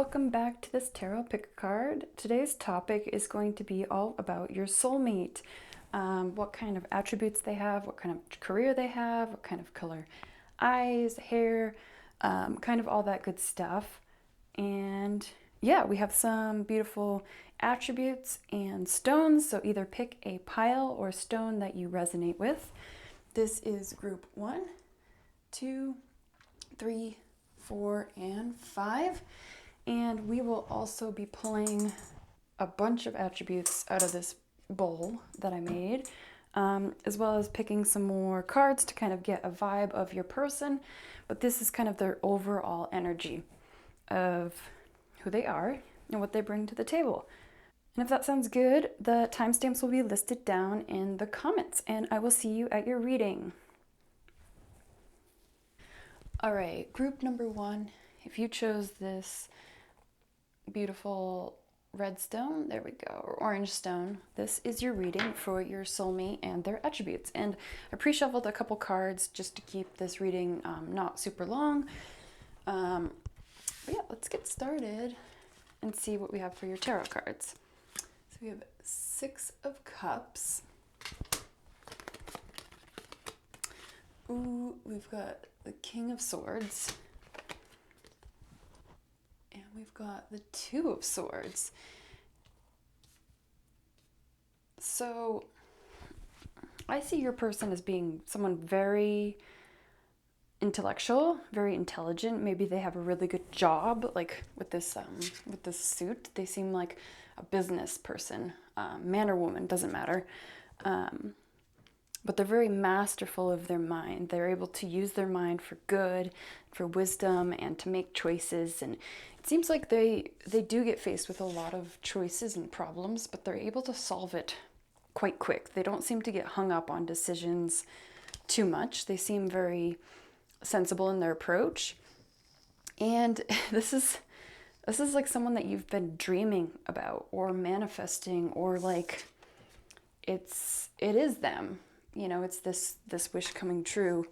welcome back to this tarot pick a card. Today's topic is going to be all about your soulmate. What kind of attributes they have, what kind of career they have, what kind of color eyes, hair, kind of all that good stuff. And yeah, we have some beautiful attributes and stones, so either pick a pile or stone that you resonate with. This is group 1, 2, 3, 4, and 5. And we will also be pulling a bunch of attributes out of this bowl that I made, as well as picking some more cards to kind of get a vibe of your person. But this is kind of their overall energy of who they are and what they bring to the table. And if that sounds good, the timestamps will be listed down in the comments, and I will see you at your reading. All right, group number 1, if you chose this beautiful red stone, there we go, or orange stone, this is your reading for your soulmate and their attributes. And I pre-shuffled a couple cards just to keep this reading not super long. But yeah, let's get started and see what we have for your tarot cards. So we have 6 of Cups. Ooh, we've got the King of Swords. And we've got the 2 of Swords. So I see your person as being someone very intellectual, very intelligent. Maybe they have a really good job, like with this suit. They seem like a business person, man or woman, doesn't matter. But they're very masterful of their mind. They're able to use their mind for good, for wisdom, and to make choices. And it seems like they do get faced with a lot of choices and problems, but they're able to solve it quite quick. They don't seem to get hung up on decisions too much. They seem very sensible in their approach. And this is like someone that you've been dreaming about or manifesting, or like it is them. You know, it's this wish coming true,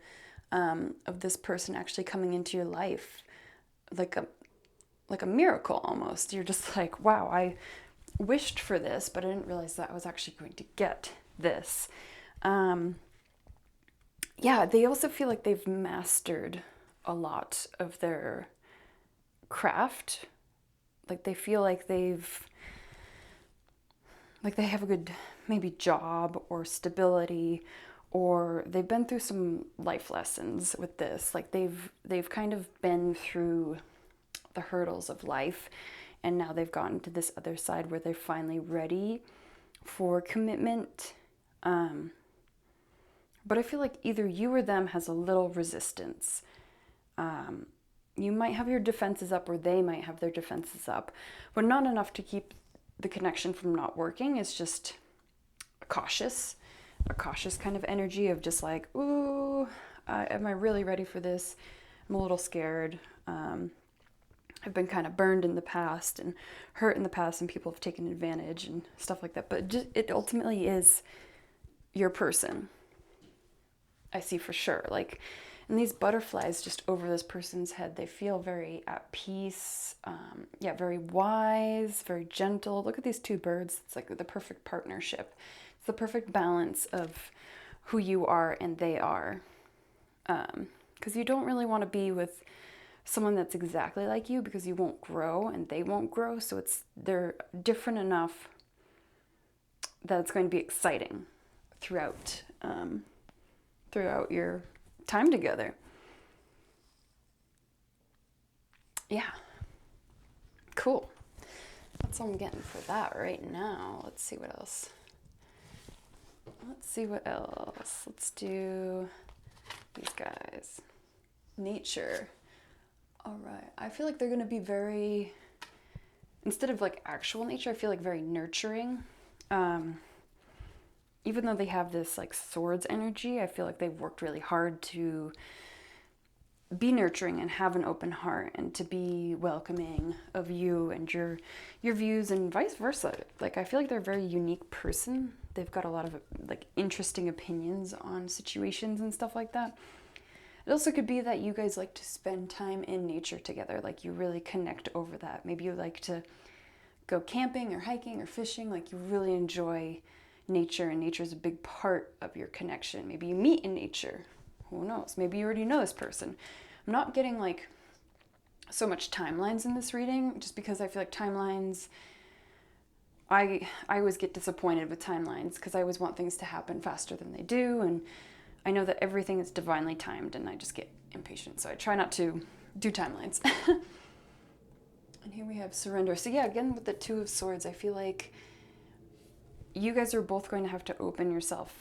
of this person actually coming into your life, like a miracle almost. You're just like, wow, I wished for this, but I didn't realize that I was actually going to get this. Yeah, they also feel like they've mastered a lot of their craft. Like they feel like they have a good maybe job or stability, or they've been through some life lessons with this. Like they've kind of been through the hurdles of life, and now they've gotten to this other side where they're finally ready for commitment. But I feel like either you or them has a little resistance. You might have your defenses up, or they might have their defenses up, but not enough to keep the connection from not working. It's just a cautious kind of energy of just like, ooh, am I really ready for this? I'm a little scared. I've been kind of burned in the past and hurt in the past, and people have taken advantage and stuff like that. But it ultimately is your person. I see for sure. Like, and these butterflies just over this person's head, they feel very at peace, very wise, very gentle. Look at these 2 birds. It's like the perfect partnership. It's the perfect balance of who you are and they are. Because you don't really want to be with someone that's exactly like you, because you won't grow and they won't grow. So they're different enough that it's going to be exciting throughout your time together. Yeah. Cool. That's all I'm getting for that right now. Let's see what else. Let's do these guys. Nature. All right. I feel like they're going to be very, instead of like actual nature, I feel like very nurturing. Even though they have this like swords energy, I feel like they've worked really hard to be nurturing and have an open heart, and to be welcoming of you and your views, and vice versa. Like I feel like they're a very unique person. They've got a lot of like interesting opinions on situations and stuff like that. It also could be that you guys like to spend time in nature together, like you really connect over that. Maybe you like to go camping or hiking or fishing, like you really enjoy nature, and nature is a big part of your connection. Maybe you meet in nature. Who knows? Maybe you already know this person. I'm not getting like so much timelines in this reading, just because I feel like timelines, I always get disappointed with timelines because I always want things to happen faster than they do, and I know that everything is divinely timed, and I just get impatient, so I try not to do timelines. And here we have surrender. So yeah, again with the Two of Swords, I feel like you guys are both going to have to open yourself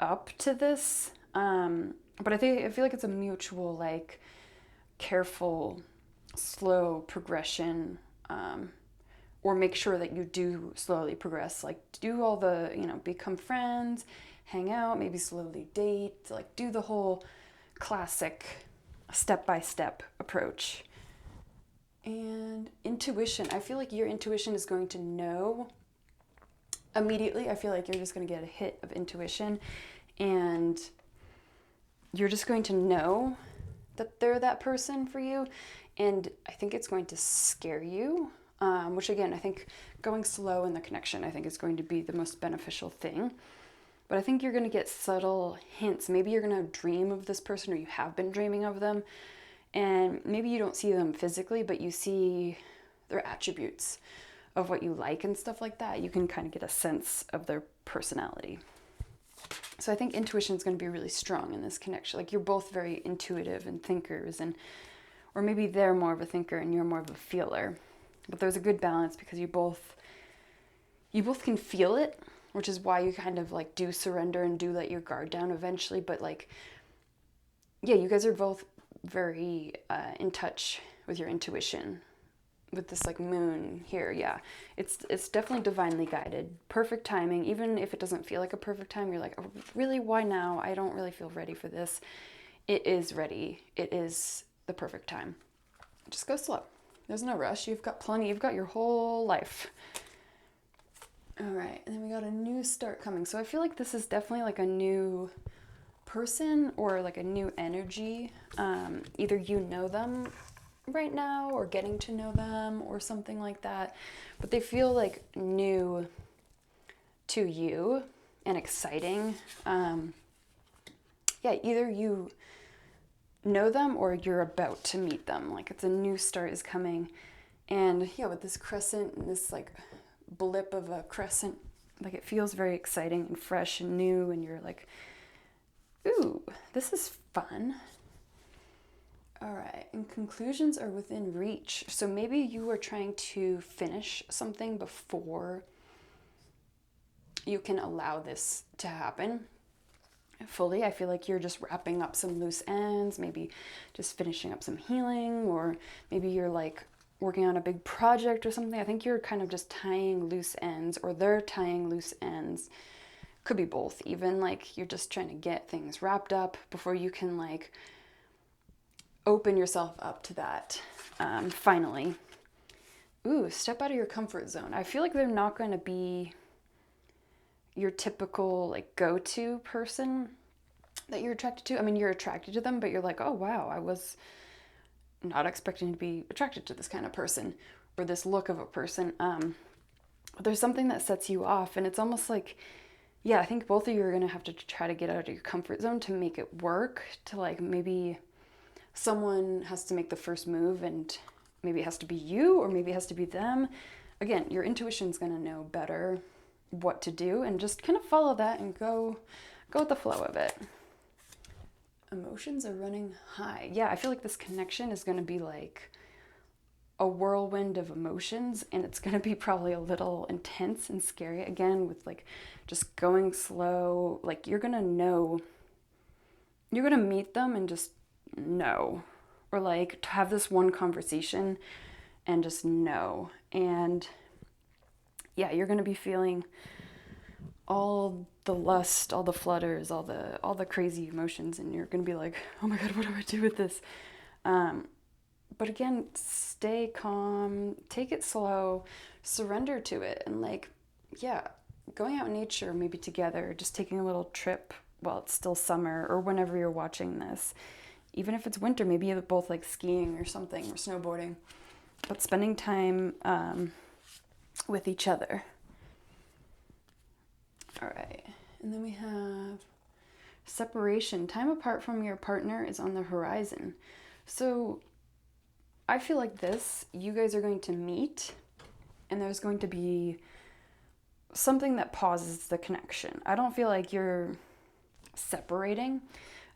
up to this, but I feel like it's a mutual, like, careful, slow progression, or make sure that you do slowly progress. Like, do all the, become friends, hang out, maybe slowly date, like, do the whole classic step-by-step approach. And intuition. I feel like your intuition is going to know immediately. I feel like you're just going to get a hit of intuition, and you're just going to know that they're that person for you. And I think it's going to scare you, which again, I think going slow in the connection, I think is going to be the most beneficial thing. But I think you're going to get subtle hints. Maybe you're going to dream of this person, or you have been dreaming of them. And maybe you don't see them physically, but you see their attributes of what you like and stuff like that. You can kind of get a sense of their personality. So I think intuition is going to be really strong in this connection. Like, you're both very intuitive and thinkers, or maybe they're more of a thinker and you're more of a feeler. But there's a good balance because you both can feel it, which is why you kind of like do surrender and do let your guard down eventually. But like, yeah, you guys are both very in touch with your intuition. With this like moon here, yeah, it's definitely divinely guided, perfect timing. Even if it doesn't feel like a perfect time, you're like, oh, really, why now? I don't really feel ready for this. It is ready. It is the perfect time. Just go slow. There's no rush. You've got plenty. You've got your whole life. All right, and then we got a new start coming. So I feel like this is definitely like a new person or like a new energy. Either you know them right now or getting to know them or something like that, but they feel like new to you and exciting. Yeah, either you know them or you're about to meet them. Like, it's a new start is coming. And yeah, with this crescent and this like blip of a crescent, like, it feels very exciting and fresh and new, and you're like, ooh, this is fun. All right, and conclusions are within reach. So maybe you are trying to finish something before you can allow this to happen fully. I feel like you're just wrapping up some loose ends, maybe just finishing up some healing, or maybe you're like working on a big project or something. I think you're kind of just tying loose ends, or they're tying loose ends. Could be both even. Like, you're just trying to get things wrapped up before you can like open yourself up to that finally. Ooh, step out of your comfort zone. I feel like they're not going to be your typical like go-to person that you're attracted to. I mean, you're attracted to them, but you're like, oh wow, I was not expecting to be attracted to this kind of person or this look of a person. But there's something that sets you off, and it's almost like, yeah, I think both of you are going to have to try to get out of your comfort zone to make it work, to like, maybe someone has to make the first move, and maybe it has to be you or maybe it has to be them. Again, your intuition's going to know better what to do, and just kind of follow that and go with the flow of it. Emotions are running high. Yeah, I feel like this connection is going to be like a whirlwind of emotions, and it's going to be probably a little intense and scary, again, with like just going slow. Like, you're going to meet them and just know, or like to have this one conversation and just know. And yeah, you're going to be feeling all the lust, all the flutters, all the crazy emotions, and you're going to be like, oh my god, what do I do with this? But again, stay calm, take it slow, surrender to it, and like, yeah, going out in nature, maybe together, just taking a little trip while it's still summer, or whenever you're watching this, even if it's winter, maybe you both like skiing or something, or snowboarding, but spending time with each other. All right, and then we have separation. Time apart from your partner is on the horizon. So I feel like you guys are going to meet, and there's going to be something that pauses the connection. I don't feel like you're separating.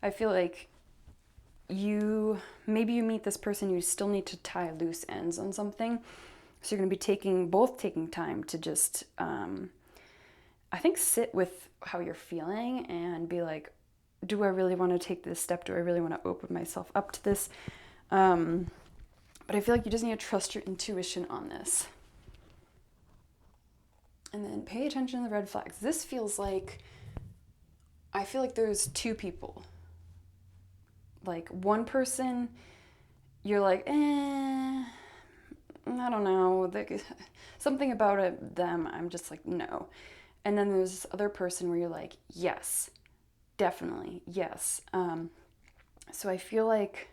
I feel like maybe you meet this person, you still need to tie loose ends on something. So you're going to be both taking time to just, I think, sit with how you're feeling and be like, do I really want to take this step? Do I really want to open myself up to this? But I feel like you just need to trust your intuition on this. And then pay attention to the red flags. This feels like, I feel like there's two people. Like one person, you're like, I don't know. Something about them, I'm just like, no. And then there's this other person where you're like, yes, definitely, yes. So I feel like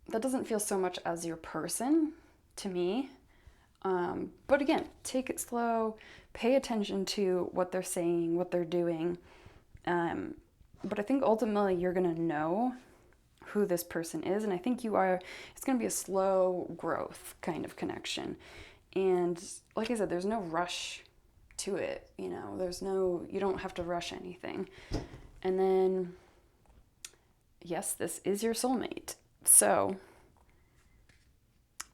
that doesn't feel so much as your person to me. But again, take it slow, pay attention to what they're saying, what they're doing. But I think ultimately you're going to know who this person is. And I think it's going to be a slow growth kind of connection. And like I said, there's no rush to it. You don't have to rush anything. And then, yes, this is your soulmate. So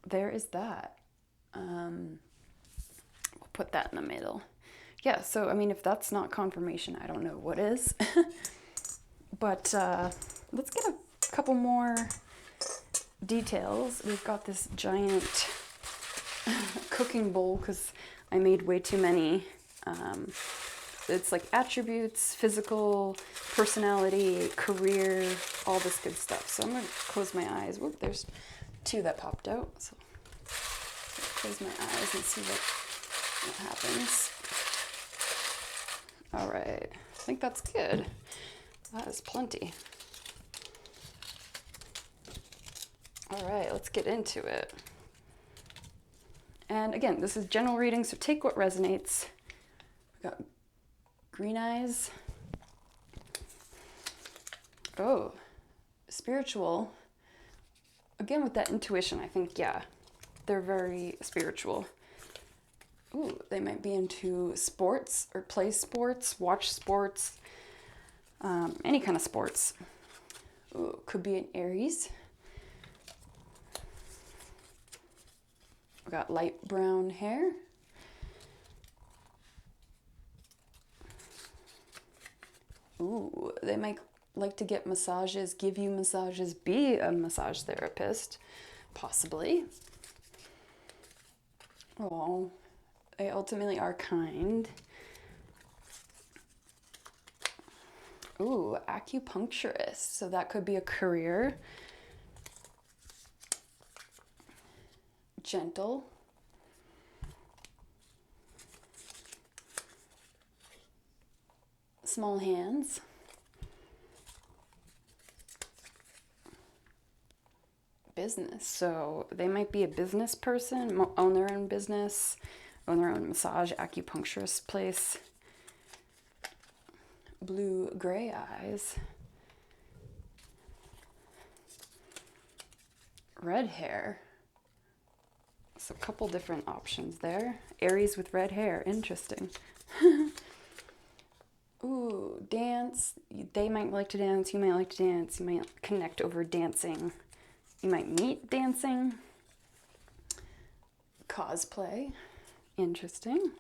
there is that. We'll put that in the middle. Yeah, so I mean, if that's not confirmation, I don't know what is. But let's get a couple more details. We've got this giant cooking bowl because I made way too many. It's like attributes, physical, personality, career, all this good stuff. So I'm going to close my eyes. Whoop, there's two that popped out. So close my eyes and see what happens. All right. I think that's good. That is plenty. All right, let's get into it. And again, this is general reading, so take what resonates. We got green eyes. Oh, spiritual. Again, with that intuition, I think, yeah, they're very spiritual. Ooh, they might be into sports or play sports, watch sports, any kind of sports. Ooh, could be an Aries. We got light brown hair. Ooh, they might like to get massages, give you massages, be a massage therapist, possibly. Oh, they ultimately are kind. Ooh, acupuncturist. So that could be a career. Gentle. Small hands. Business. So they might be a business person, own their own business, own their own massage, acupuncturist place. Blue-gray eyes. Red hair. So a couple different options there. Aries with red hair. Interesting. Ooh, dance. They might like to dance. You might like to dance. You might connect over dancing. You might meet dancing. Cosplay. Interesting.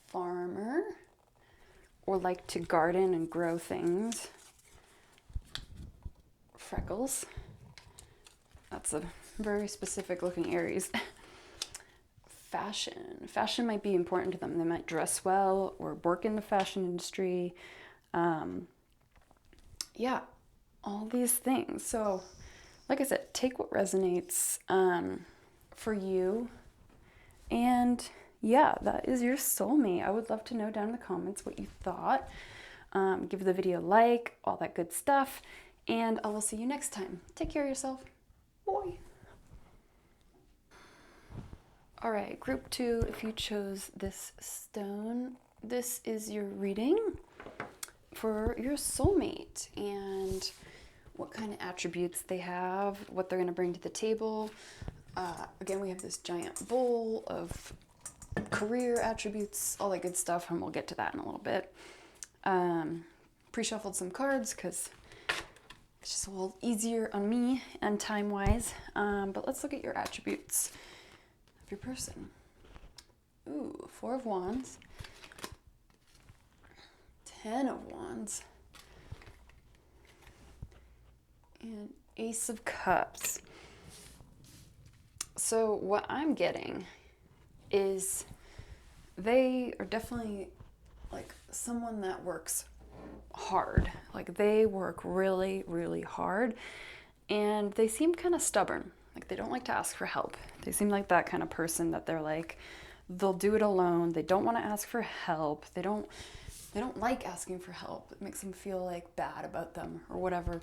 Farmer. Or like to garden and grow things. Freckles. That's a very specific looking Aries. Fashion. Fashion might be important to them. They might dress well or work in the fashion industry. Yeah, all these things. So, like I said, take what resonates for you. And yeah, that is your soulmate. I would love to know down in the comments what you thought. give the video a like, all that good stuff, and I will see you next time. Take care of yourself. Bye. All right, group 2, if you chose this stone, this is your reading for your soulmate and what kind of attributes they have, what they're going to bring to the table. Again, we have this giant bowl of career attributes, all that good stuff, and we'll get to that in a little bit. Pre-shuffled some cards because it's just a little easier on me and time-wise. But let's look at your attributes of your person. Ooh, 4 of Wands, 10 of Wands, and Ace of Cups. So what I'm getting is they are definitely like someone that works hard. Like they work really, really hard, and they seem kind of stubborn. Like they don't like to ask for help. They seem like that kind of person that they're like, they'll do it alone. They don't want to ask for help. They don't like asking for help. It makes them feel like bad about them or whatever.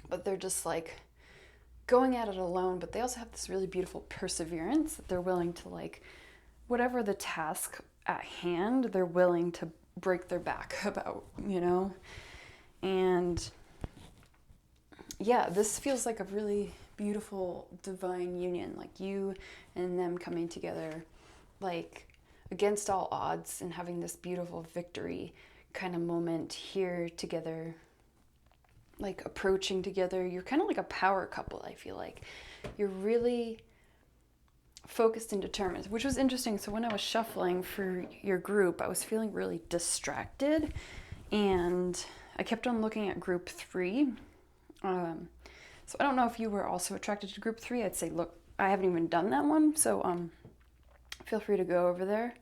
But they're just like going at it alone, but they also have this really beautiful perseverance that they're willing to, like, whatever the task at hand, they're willing to break their back about, you know? And yeah, this feels like a really beautiful divine union, like you and them coming together, like against all odds, and having this beautiful victory kind of moment here together, like approaching together. You're kind of like a power couple, I feel like. You're really focused and determined, which was interesting. So when I was shuffling for your group, I was feeling really distracted, and I kept on looking at group 3. So I don't know if you were also attracted to group 3. I'd say, look, I haven't even done that one, so feel free to go over there.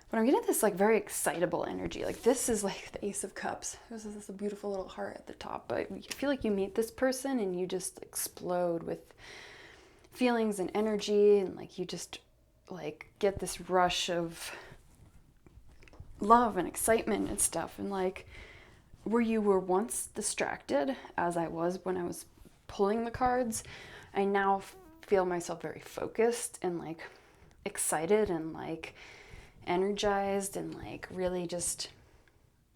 But I'm getting this like very excitable energy. Like this is like the Ace of Cups. This is this beautiful little heart at the top. But you feel like you meet this person and you just explode with feelings and energy, and like you just like get this rush of love and excitement and stuff. And like where you were once distracted, as I was when I was pulling the cards, I now feel myself very focused and like excited and like energized and like really just,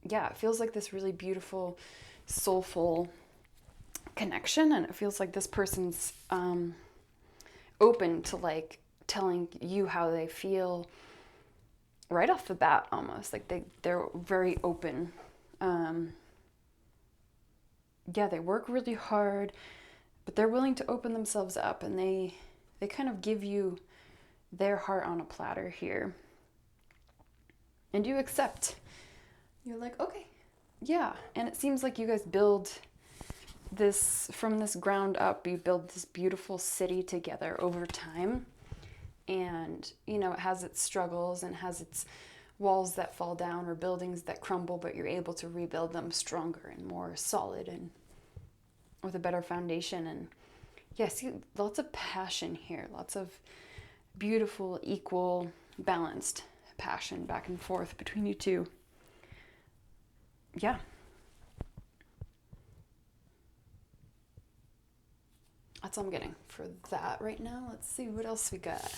yeah, it feels like this really beautiful, soulful connection. And it feels like this person's open to like telling you how they feel right off the bat, almost like they're very open. Yeah, they work really hard, but they're willing to open themselves up, and they kind of give you their heart on a platter here. And you accept. You're like, okay, yeah. And it seems like you guys build this from this ground up. You build this beautiful city together over time. And, you know, it has its struggles and has its walls that fall down or buildings that crumble, but you're able to rebuild them stronger and more solid and with a better foundation. And yes, lots of passion here, lots of beautiful, equal, balanced passion back and forth between you two. Yeah. That's all I'm getting for that right now. Let's see what else we got.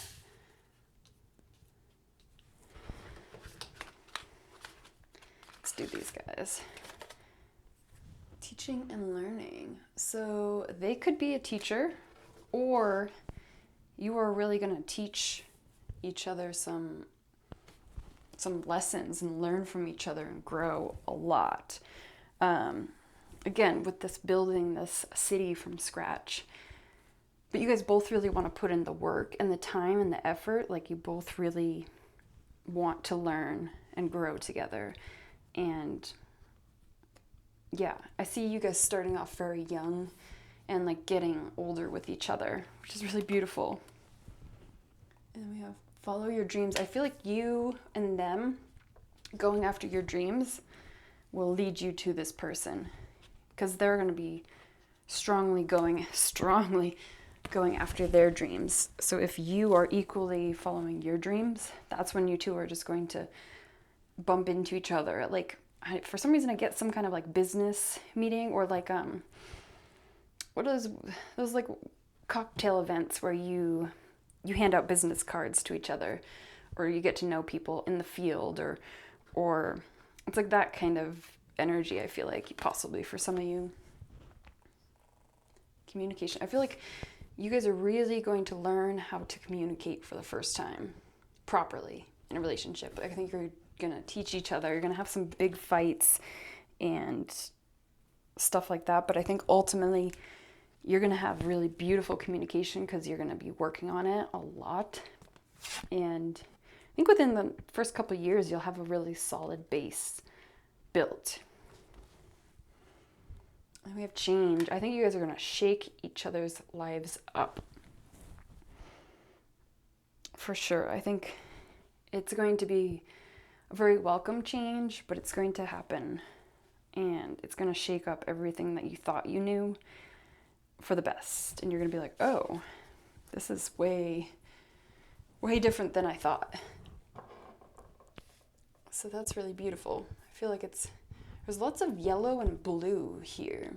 Let's do these guys. Teaching and learning. So they could be a teacher, or you are really going to teach each other some lessons and learn from each other and grow a lot. Again, with this building this city from scratch. But you guys both really want to put in the work and the time and the effort. Like you both really want to learn and grow together. And yeah, I see you guys starting off very young and like getting older with each other, which is really beautiful. And we have follow your dreams. I feel like you and them going after your dreams will lead you to this person, because they're going to be strongly going after their dreams. So if you are equally following your dreams, that's when you two are just going to bump into each other at like for some reason I get some kind of like business meeting, or like what are those like cocktail events where you hand out business cards to each other, or you get to know people in the field, or it's like that kind of energy, I feel like, possibly for some of you. Communication. I feel like you guys are really going to learn how to communicate for the first time properly in a relationship. I think you're going to teach each other. You're going to have some big fights and stuff like that. But I think ultimately you're going to have really beautiful communication because you're going to be working on it a lot. And I think within the first couple of years, you'll have a really solid base built. And we have change. I think you guys are going to shake each other's lives up. For sure. I think it's going to be a very welcome change, but it's going to happen. And it's going to shake up everything that you thought you knew for the best. And you're going to be like, oh, this is way, way different than I thought. So that's really beautiful. I feel like there's lots of yellow and blue here,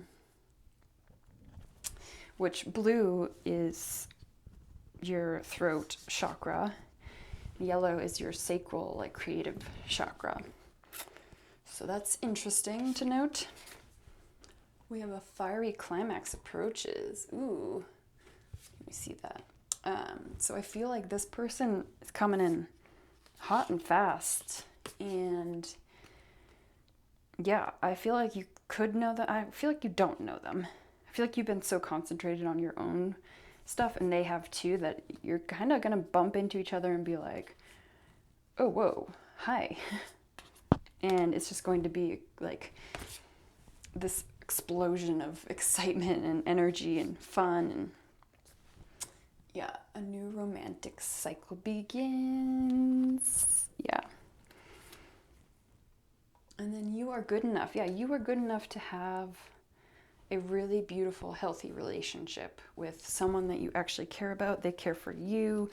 which blue is your throat chakra. Yellow is your sacral, like creative chakra. So that's interesting to note. We have a fiery climax approaches. Ooh, let me see that. So I feel like this person is coming in hot and fast, and yeah, I feel like you could know that. I feel like you don't know them. I feel like you've been so concentrated on your own stuff, and they have too, that you're kind of going to bump into each other and be like, oh, whoa, hi. And it's just going to be like this explosion of excitement and energy and fun. And yeah, a new romantic cycle begins. Yeah. And then you are good enough. Yeah, you are good enough to have a really beautiful, healthy relationship with someone that you actually care about. They care for you,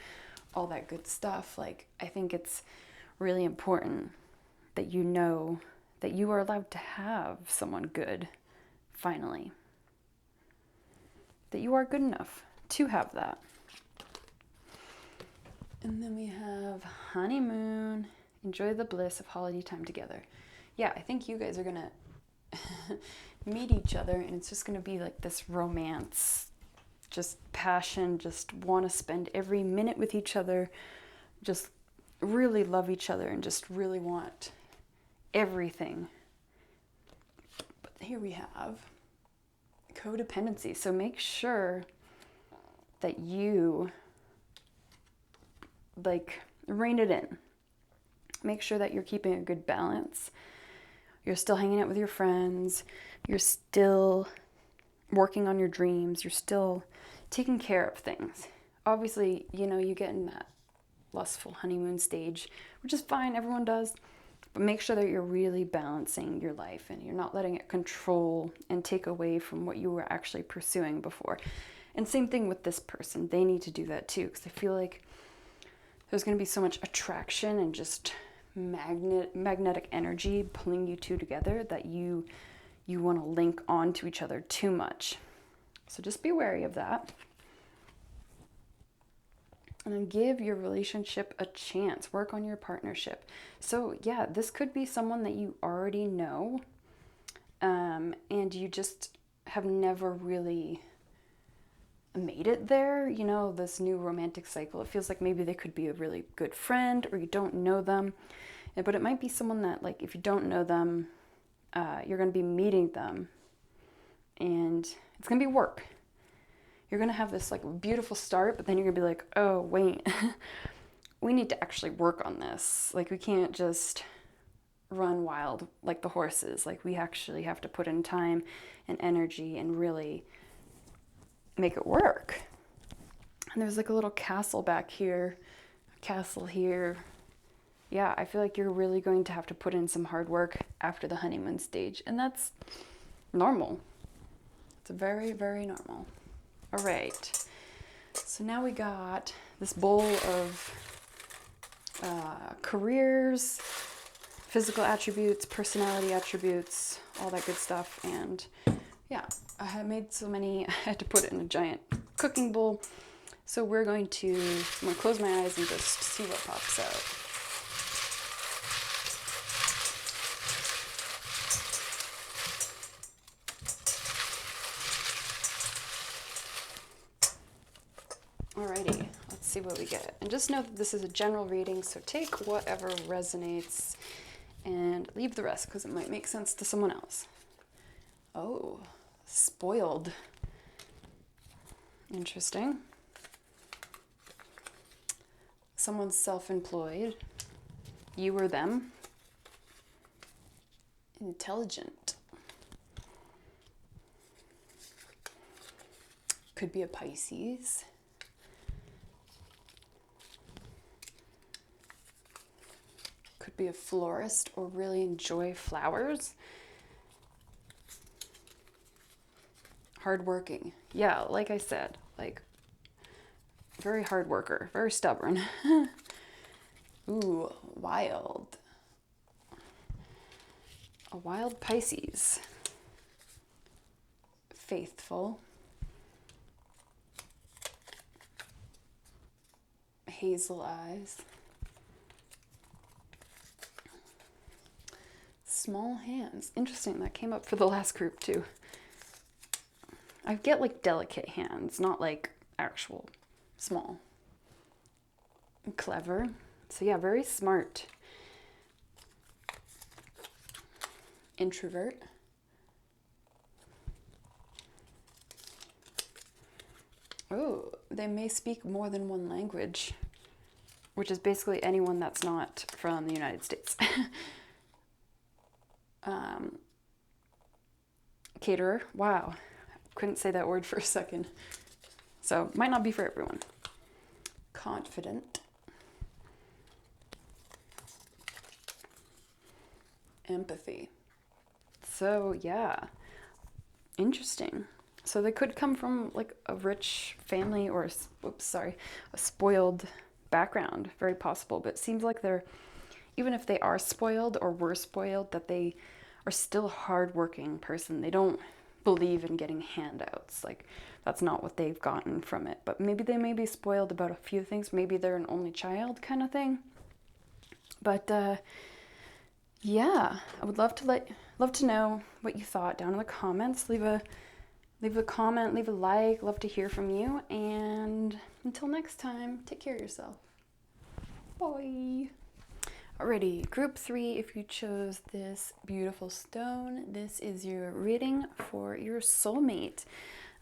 all that good stuff. Like, I think it's really important that you know that you are allowed to have someone good, finally. That you are good enough to have that. And then we have honeymoon. Enjoy the bliss of holiday time together. Yeah, I think you guys are going to meet each other, and it's just going to be like this romance, just passion, just want to spend every minute with each other, just really love each other, and just really want everything. But here we have codependency. So make sure that you like rein it in. Make sure that you're keeping a good balance. You're still hanging out with your friends. You're still working on your dreams. You're still taking care of things. Obviously, you know, you get in that lustful honeymoon stage, which is fine. Everyone does. But make sure that you're really balancing your life and you're not letting it control and take away from what you were actually pursuing before. And same thing with this person. They need to do that too, because I feel like there's going to be so much attraction and just magnetic energy pulling you two together that you want to link on to each other too much. So just be wary of that. And then give your relationship a chance. Work on your partnership. So yeah, this could be someone that you already know, and you just have never really made it there, you know, this new romantic cycle. It feels like maybe they could be a really good friend, or you don't know them. But it might be someone that, like, if you don't know them, you're going to be meeting them, and it's going to be work. You're going to have this, like, beautiful start, but then you're going to be like, oh, wait, we need to actually work on this. Like, we can't just run wild like the horses. Like, we actually have to put in time and energy and really make it work. And there's like a little castle back here, a castle here. Yeah, I feel like you're really going to have to put in some hard work after the honeymoon stage, and that's normal. It's very, very normal. All right, so now we got this bowl of careers, physical attributes, personality attributes, all that good stuff. And yeah, I had made so many, I had to put it in a giant cooking bowl. So I'm going to close my eyes and just see what pops out. Alrighty, let's see what we get. And just know that this is a general reading, so take whatever resonates and leave the rest because it might make sense to someone else. Oh, spoiled. Interesting. Someone's self-employed. You or them. Intelligent. Could be a Pisces. Could be a florist or really enjoy flowers. Hardworking. Yeah, like I said, like very hard worker, very stubborn. Ooh, wild. A wild Pisces. Faithful. Hazel eyes. Small hands. Interesting, that came up for the last group too. I get like delicate hands, not like actual small. Clever. So yeah, very smart. Introvert. Oh, they may speak more than one language, which is basically anyone that's not from the United States. Caterer. Wow. Couldn't say that word for a second. So, might not be for everyone. Confident. Empathy. So, yeah. Interesting. So they could come from like a rich family or, a spoiled background. Very possible. But it seems like they're, even if they are spoiled or were spoiled, that they are still a hardworking person. They don't believe in getting handouts. Like, that's not what they've gotten from it. But maybe they may be spoiled about a few things. Maybe they're an only child kind of thing. But yeah, I would love to know what you thought down in the comments. Leave a comment, leave a like. Love to hear from you. And until next time, take care of yourself. Bye. Alrighty, group 3, if you chose this beautiful stone, this is your reading for your soulmate.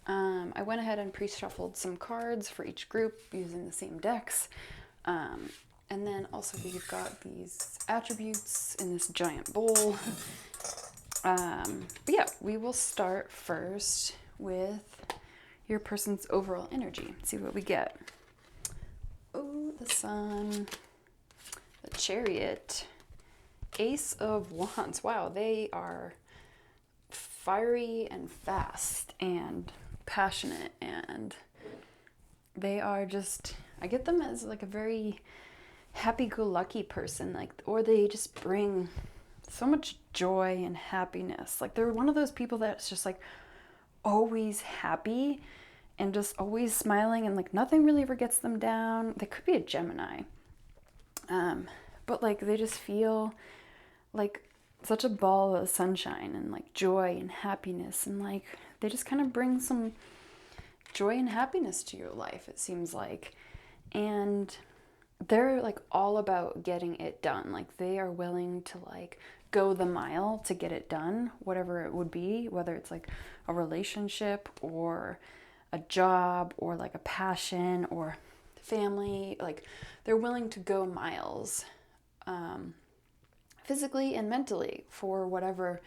I went ahead and pre-shuffled some cards for each group using the same decks. And then also we've got these attributes in this giant bowl. But yeah, we will start first with your person's overall energy. Let's see what we get. Oh, the Sun. The Chariot, Ace of Wands. Wow, they are fiery and fast and passionate, and they are just, I get them as like a very happy-go-lucky person, like, or they just bring so much joy and happiness. Like, they're one of those people that's just like always happy and just always smiling, and like nothing really ever gets them down. They could be a Gemini. But like they just feel like such a ball of sunshine and like joy and happiness, and like they just kind of bring some joy and happiness to your life, it seems like. And they're like all about getting it done. Like they are willing to like go the mile to get it done, whatever it would be, whether it's like a relationship or a job or like a passion or family. Like they're willing to go miles, physically and mentally, for whatever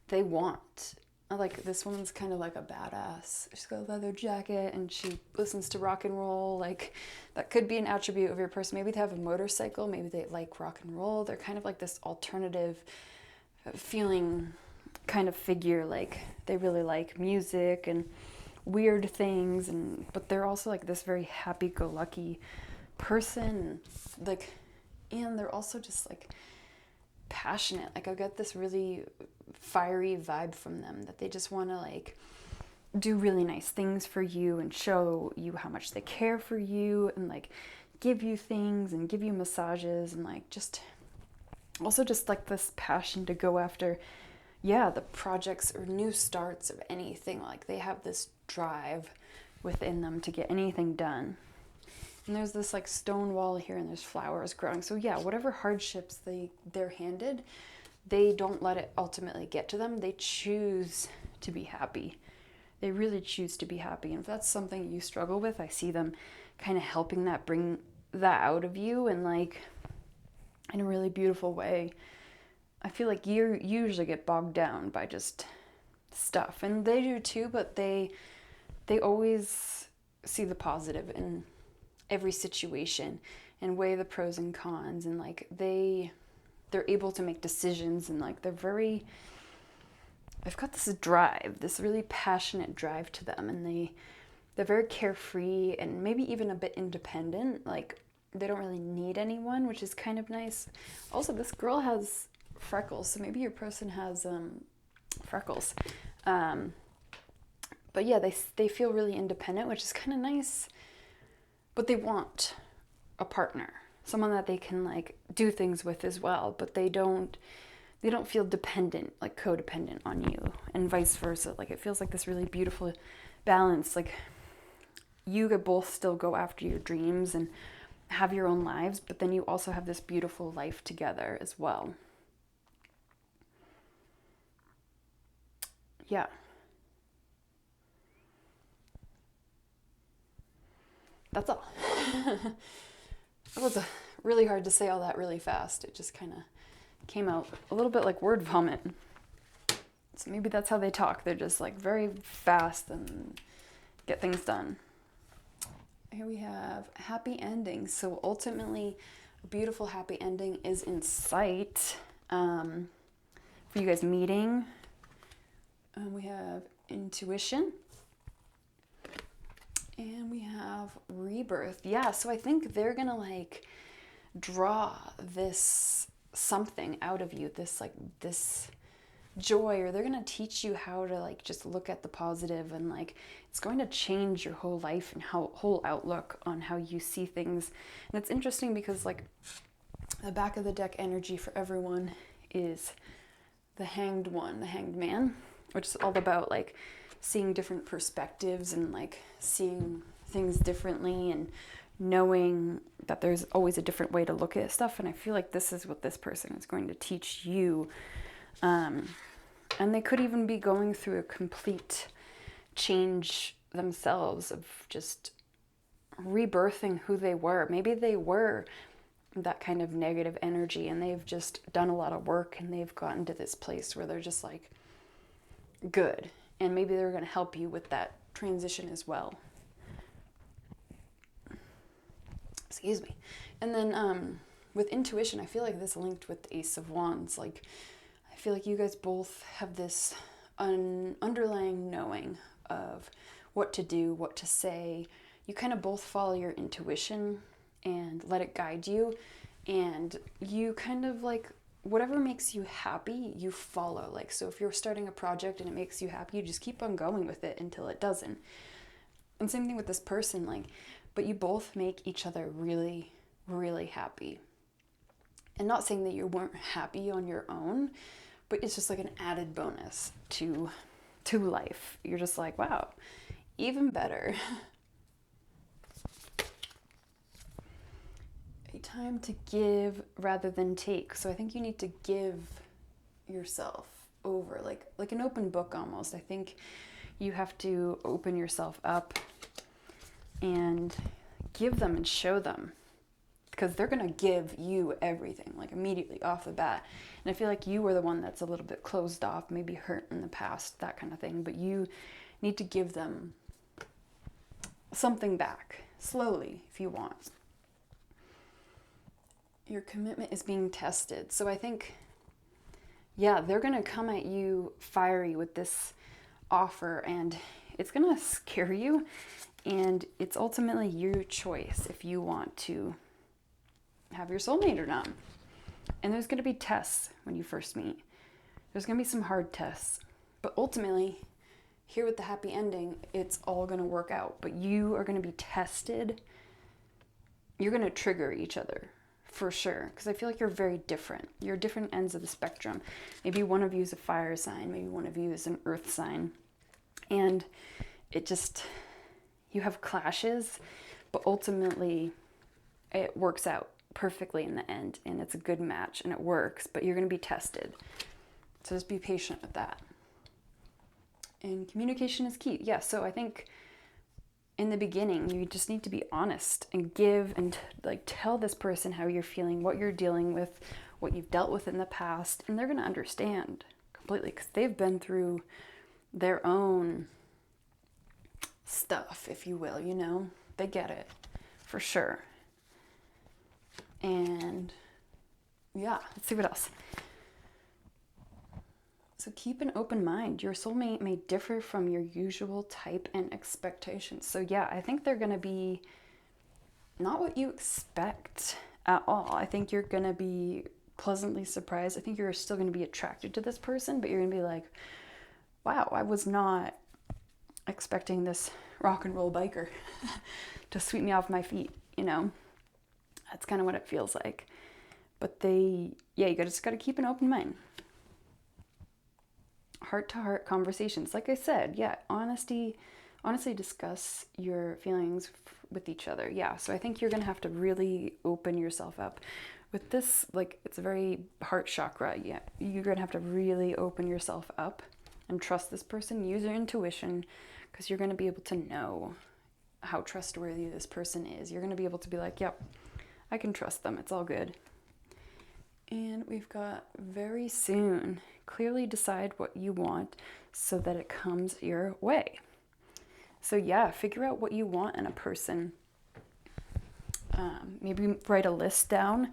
they want. Like this woman's kind of like a badass. She's got a leather jacket and she listens to rock and roll. Like that could be an attribute of your person. Maybe they have a motorcycle, maybe they like rock and roll. They're kind of like this alternative feeling kind of figure. Like they really like music and weird things, but they're also like this very happy-go-lucky person. Like, and they're also just like passionate. Like I get this really fiery vibe from them that they just want to like do really nice things for you and show you how much they care for you and like give you things and give you massages and like just also just like this passion to go after the projects or new starts of anything. Like they have this drive within them to get anything done. And there's this like stone wall here and there's flowers growing. So yeah, whatever hardships they're handed, they don't let it ultimately get to them. They choose to be happy. They really choose to be happy. And if that's something you struggle with, I see them kind of helping that, bring that out of you and like in a really beautiful way. I feel like you usually get bogged down by just stuff, and they do too, but they always see the positive in every situation and weigh the pros and cons, and like they're able to make decisions, and like they've got this drive, this really passionate drive to them, and they're very carefree and maybe even a bit independent. Like they don't really need anyone, which is kind of nice. Also, this girl has freckles, so maybe your person has freckles. But yeah, they feel really independent, which is kind of nice. But they want a partner, someone that they can like do things with as well. But they don't feel dependent, like codependent on you, and vice versa. Like it feels like this really beautiful balance. Like you could both still go after your dreams and have your own lives, but then you also have this beautiful life together as well. Yeah. That's all. It was really hard to say all that really fast. It just kind of came out a little bit like word vomit. So maybe that's how they talk. They're just like very fast and get things done. Here we have happy endings. So ultimately, a beautiful happy ending is in sight for you guys meeting. We have intuition. And we have rebirth. Yeah, so I think they're going to like draw this something out of you, this joy, or they're going to teach you how to like just look at the positive, and like it's going to change your whole life and whole outlook on how you see things. And it's interesting because like the back of the deck energy for everyone is the hanged man, which is all about like seeing different perspectives and like seeing things differently and knowing that there's always a different way to look at stuff. And I feel like this is what this person is going to teach you. And they could even be going through a complete change themselves of just rebirthing who they were. Maybe they were that kind of negative energy and they've just done a lot of work and they've gotten to this place where they're just like good. And maybe they're going to help you with that transition as well. Excuse me. And then with intuition, I feel like this linked with the Ace of Wands. Like, I feel like you guys both have this underlying knowing of what to do, what to say. You kind of both follow your intuition and let it guide you. And you kind of like, whatever makes you happy, you follow. Like, so if you're starting a project and it makes you happy, you just keep on going with it until it doesn't. And same thing with this person, like, but you both make each other really, really happy. And not saying that you weren't happy on your own, but it's just like an added bonus to life. You're just like, wow, even better. A time to give rather than take. So I think you need to give yourself over, like an open book almost. I think you have to open yourself up and give them and show them, because they're going to give you everything, like immediately off the bat. And I feel like you were the one that's a little bit closed off, maybe hurt in the past, that kind of thing. But you need to give them something back, slowly, if you want. Your commitment is being tested. So I think, yeah, they're going to come at you fiery with this offer, and it's going to scare you. And it's ultimately your choice if you want to have your soulmate or not. And there's going to be tests when you first meet. There's going to be some hard tests. But ultimately, here with the happy ending, it's all going to work out. But you are going to be tested. You're going to trigger each other, for sure. Because I feel like you're very different. You're different ends of the spectrum. Maybe one of you is a fire sign. Maybe one of you is an earth sign. And it just, you have clashes. But ultimately, it works out perfectly in the end, and it's a good match and it works, but you're going to be tested. So just be patient with that. And communication is key. Yeah, so I think in the beginning, you just need to be honest and give and like tell this person how you're feeling, what you're dealing with, what you've dealt with in the past, and they're going to understand completely because they've been through their own stuff, if you will, you know? They get it for sure. And yeah, let's see what else. So keep an open mind. Your soulmate may differ from your usual type and expectations. So yeah, I think they're going to be not what you expect at all. I think you're going to be pleasantly surprised. I think you're still going to be attracted to this person, but you're going to be like, wow, I was not expecting this rock and roll biker to sweep me off my feet, you know? That's kind of what it feels like. But you just got to keep an open mind. Heart-to-heart conversations. Like I said, yeah, honestly discuss your feelings with each other. Yeah, so I think you're going to have to really open yourself up. With this, like, it's a very heart chakra. Yeah, you're going to have to really open yourself up and trust this person. Use your intuition because you're going to be able to know how trustworthy this person is. You're going to be able to be like, yep, I can trust them. It's all good. And we've got very soon. Clearly decide what you want so that it comes your way. So yeah, figure out what you want in a person. Maybe write a list down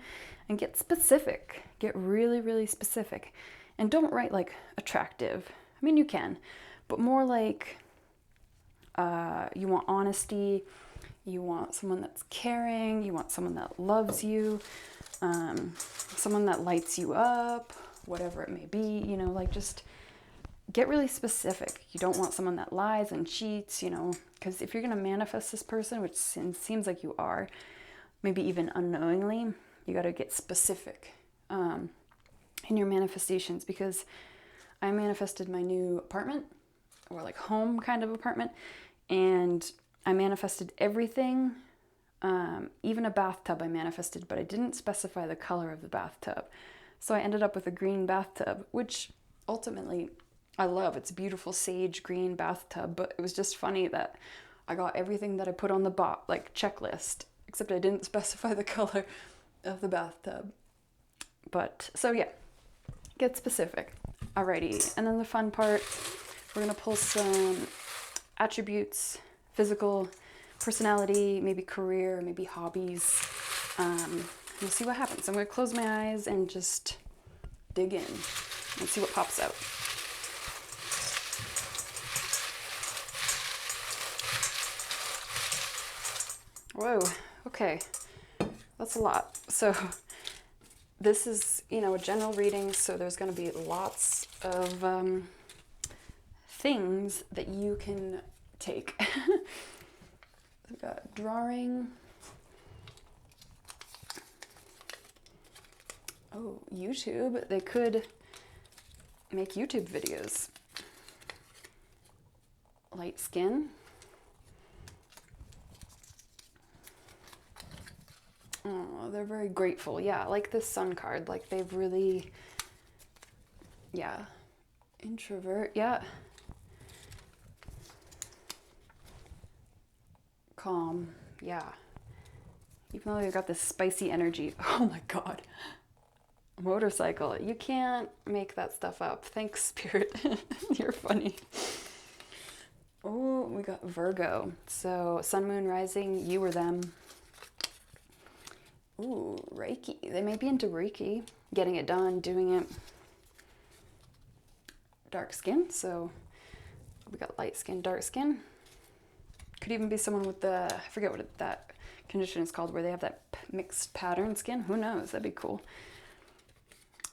and get specific. Get really, really specific. And don't write like attractive. I mean, you can, but more like you want honesty. You want someone that's caring. You want someone that loves you. Someone that lights you up, whatever it may be, you know, like just get really specific. You don't want someone that lies and cheats, you know, because if you're going to manifest this person, which seems like you are, maybe even unknowingly, you got to get specific in your manifestations, because I manifested my new apartment, or like home kind of apartment, and I manifested everything. Even a bathtub I manifested, but I didn't specify the color of the bathtub. So I ended up with a green bathtub, which ultimately I love. It's a beautiful sage green bathtub, but it was just funny that I got everything that I put on the checklist, except I didn't specify the color of the bathtub. But so yeah, get specific. Alrighty, and then the fun part, we're gonna pull some attributes, physical, personality, maybe career, maybe hobbies. We'll see what happens. I'm going to close my eyes and just dig in and see what pops out. Whoa, okay. That's a lot. So this is, a general reading, so there's going to be lots of things that you can take. We've got drawing. Oh, YouTube. They could make YouTube videos. Light skin. Oh, they're very grateful. Yeah, like this sun card. Like they've really, yeah. Introvert, yeah. Calm, yeah. Even though they've got this spicy energy. Oh my God. Motorcycle. You can't make that stuff up. Thanks, Spirit. You're funny. Oh, we got Virgo. So sun, moon, rising, you or them. Ooh, Reiki. They may be into Reiki. Getting it done, doing it. Dark skin. So we got light skin, dark skin. Could even be someone with I forget what that condition is called, where they have that mixed pattern skin. Who knows? That'd be cool.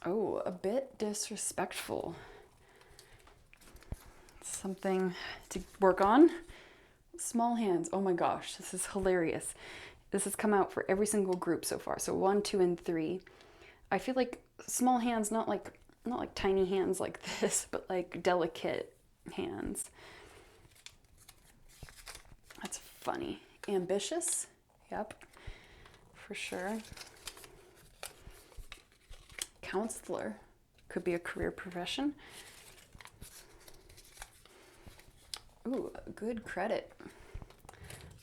Oh, a bit disrespectful. Something to work on. Small hands. Oh my gosh, this is hilarious. This has come out for every single group so far. So 1, 2, and 3. I feel like small hands, not like tiny hands like this, but like delicate hands. That's funny. Ambitious. Yep, for sure. Counselor. Could be a career profession. Ooh, good credit.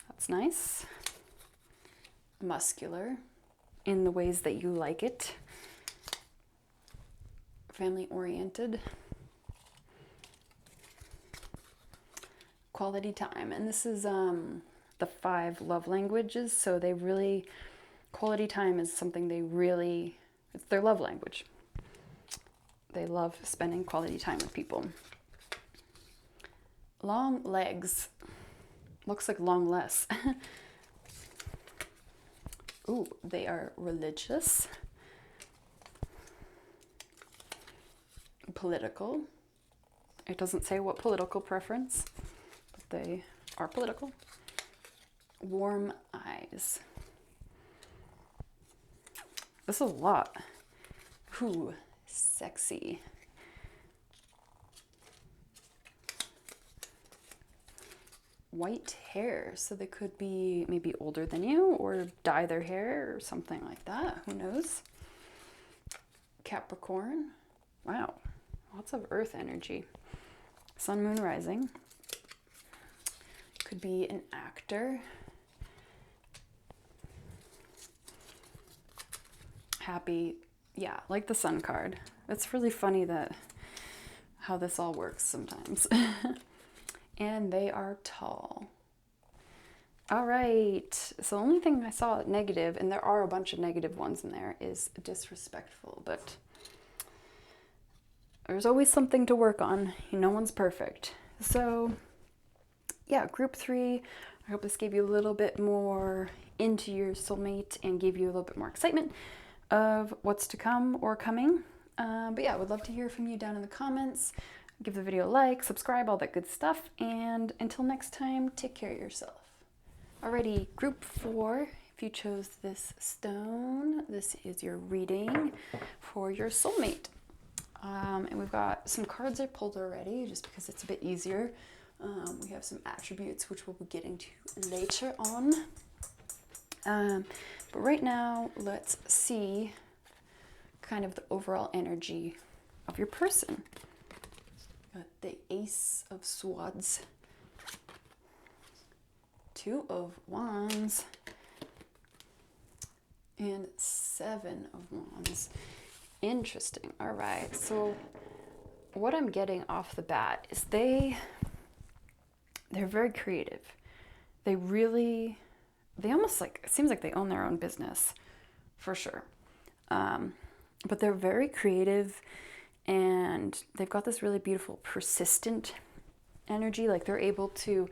That's nice. Muscular in the ways that you like it. Family oriented. Quality time. And this is the 5 love languages. So they really, quality time is something they really, it's their love language. They love spending quality time with people. Long legs. Looks like long less. Ooh, they are religious. Political. It doesn't say what political preference, but they are political. Warm eyes. This is a lot. Ooh, sexy. White hair, so they could be maybe older than you or dye their hair or something like that. Who knows? Capricorn. Wow, lots of earth energy. Sun, moon, rising. Could be an actor. Happy. Yeah, like the sun card. It's really funny that how this all works sometimes. And they are tall. All right, so the only thing I saw negative, and there are a bunch of negative ones in there, is disrespectful, but there's always something to work on. No one's perfect. So yeah, group 3, I hope this gave you a little bit more into your soulmate and gave you a little bit more excitement of what's to come or coming. But yeah, I would love to hear from you down in the comments. Give the video a like, subscribe, all that good stuff. And until next time, take care of yourself. Alrighty, group 4, if you chose this stone, this is your reading for your soulmate. And we've got some cards I pulled already, just because it's a bit easier. We have some attributes, which we'll be getting to later on. But right now, let's see kind of the overall energy of your person. Got the Ace of Swords, 2 of Wands, and 7 of Wands. Interesting. All right. So what I'm getting off the bat is they're very creative. They almost like, it seems like they own their own business, for sure. But they're very creative. And they've got this really beautiful, persistent energy. Like they're able to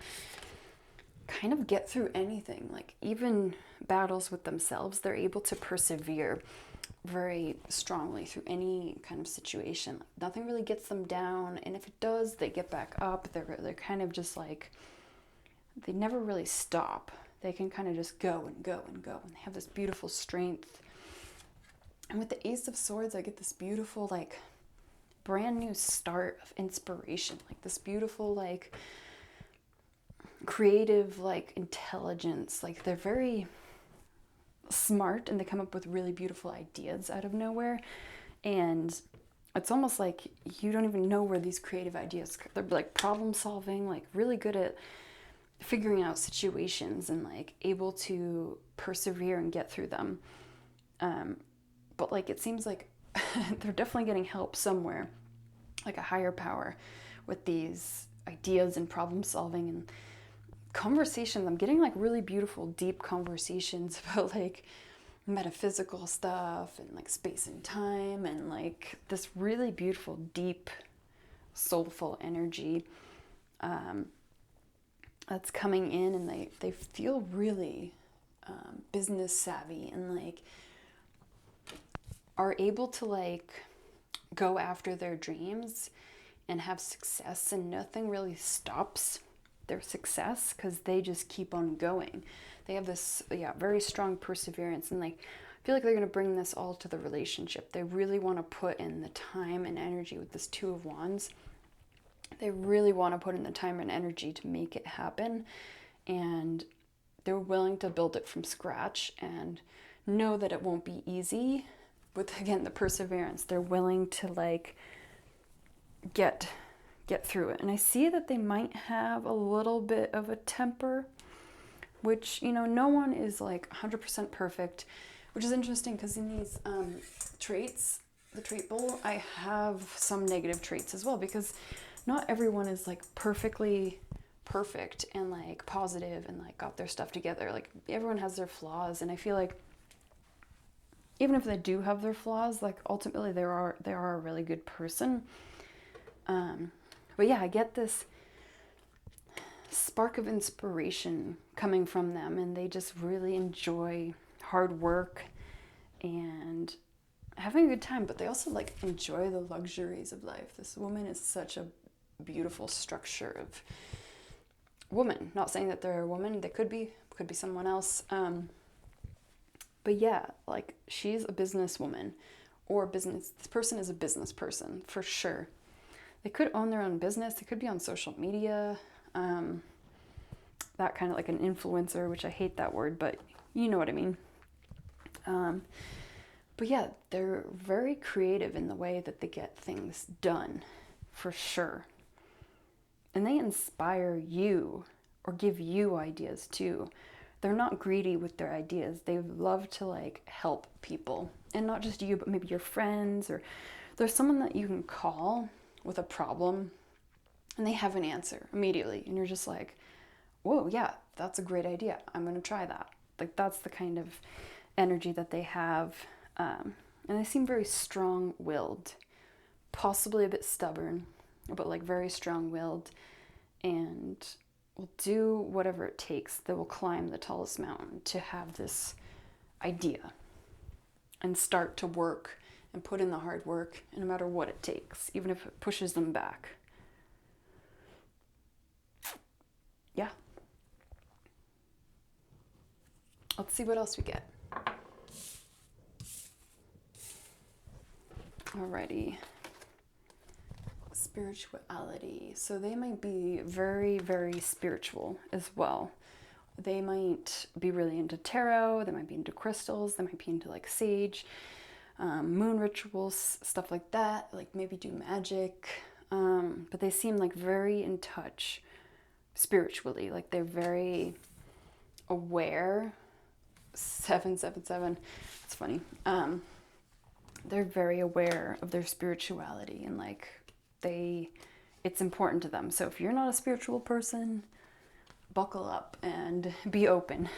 kind of get through anything, like even battles with themselves. They're able to persevere very strongly through any kind of situation. Nothing really gets them down. And if it does, they get back up. They're kind of just like, they never really stop. They can kind of just go and go and go. And they have this beautiful strength. And with the Ace of Swords, I get this beautiful, like, brand new start of inspiration, like this beautiful, like, creative, like, intelligence. Like they're very smart and they come up with really beautiful ideas out of nowhere, and it's almost like you don't even know where these creative ideas, they're like problem solving, like really good at figuring out situations and like able to persevere and get through them. But like it seems like they're definitely getting help somewhere, like a higher power, with these ideas and problem solving and conversations. I'm getting like really beautiful, deep conversations about like metaphysical stuff and like space and time, and like this really beautiful, deep, soulful energy that's coming in, and they feel really business savvy and like are able to like go after their dreams and have success, and nothing really stops their success because they just keep on going. They have this, very strong perseverance, and like I feel like they're going to bring this all to the relationship. They really want to put in the time and energy with this Two of Wands. They really want to put in the time and energy to make it happen, and they're willing to build it from scratch and know that it won't be easy. With, again, the perseverance, they're willing to like get through it. And I see that they might have a little bit of a temper, which, no one is like 100% perfect, which is interesting because in these traits, the trait bowl, I have some negative traits as well, because not everyone is like perfectly perfect and like positive and like got their stuff together. Like everyone has their flaws, and I feel like even if they do have their flaws, like ultimately they are a really good person. But yeah, I get this spark of inspiration coming from them, and they just really enjoy hard work and having a good time, but they also like enjoy the luxuries of life. This woman is such a beautiful structure of woman. Not saying that they're a woman, they could be someone else. But yeah, like she's a businesswoman, or this person is a business person for sure. They could own their own business. They could be on social media, that kind of like an influencer, which I hate that word, but you know what I mean. But yeah, they're very creative in the way that they get things done, for sure. And they inspire you or give you ideas too. They're not greedy with their ideas. They love to like help people, and not just you, but maybe your friends, or there's someone that you can call with a problem and they have an answer immediately. And you're just like, whoa, yeah, that's a great idea. I'm going to try that. Like that's the kind of energy that they have. And they seem very strong-willed, possibly a bit stubborn, but like very strong-willed, and will do whatever it takes. They will climb the tallest mountain to have this idea and start to work and put in the hard work, no matter what it takes, even if it pushes them back. Yeah. Let's see what else we get. Alrighty. Spirituality. So they might be very, very spiritual as well. They might be really into tarot. They might be into crystals. They might be into like sage, moon rituals, stuff like that. Like maybe do magic. But they seem like very in touch spiritually. Like they're very aware. 777. It's funny. They're very aware of their spirituality, and like it's important to them. So if you're not a spiritual person, buckle up and be open.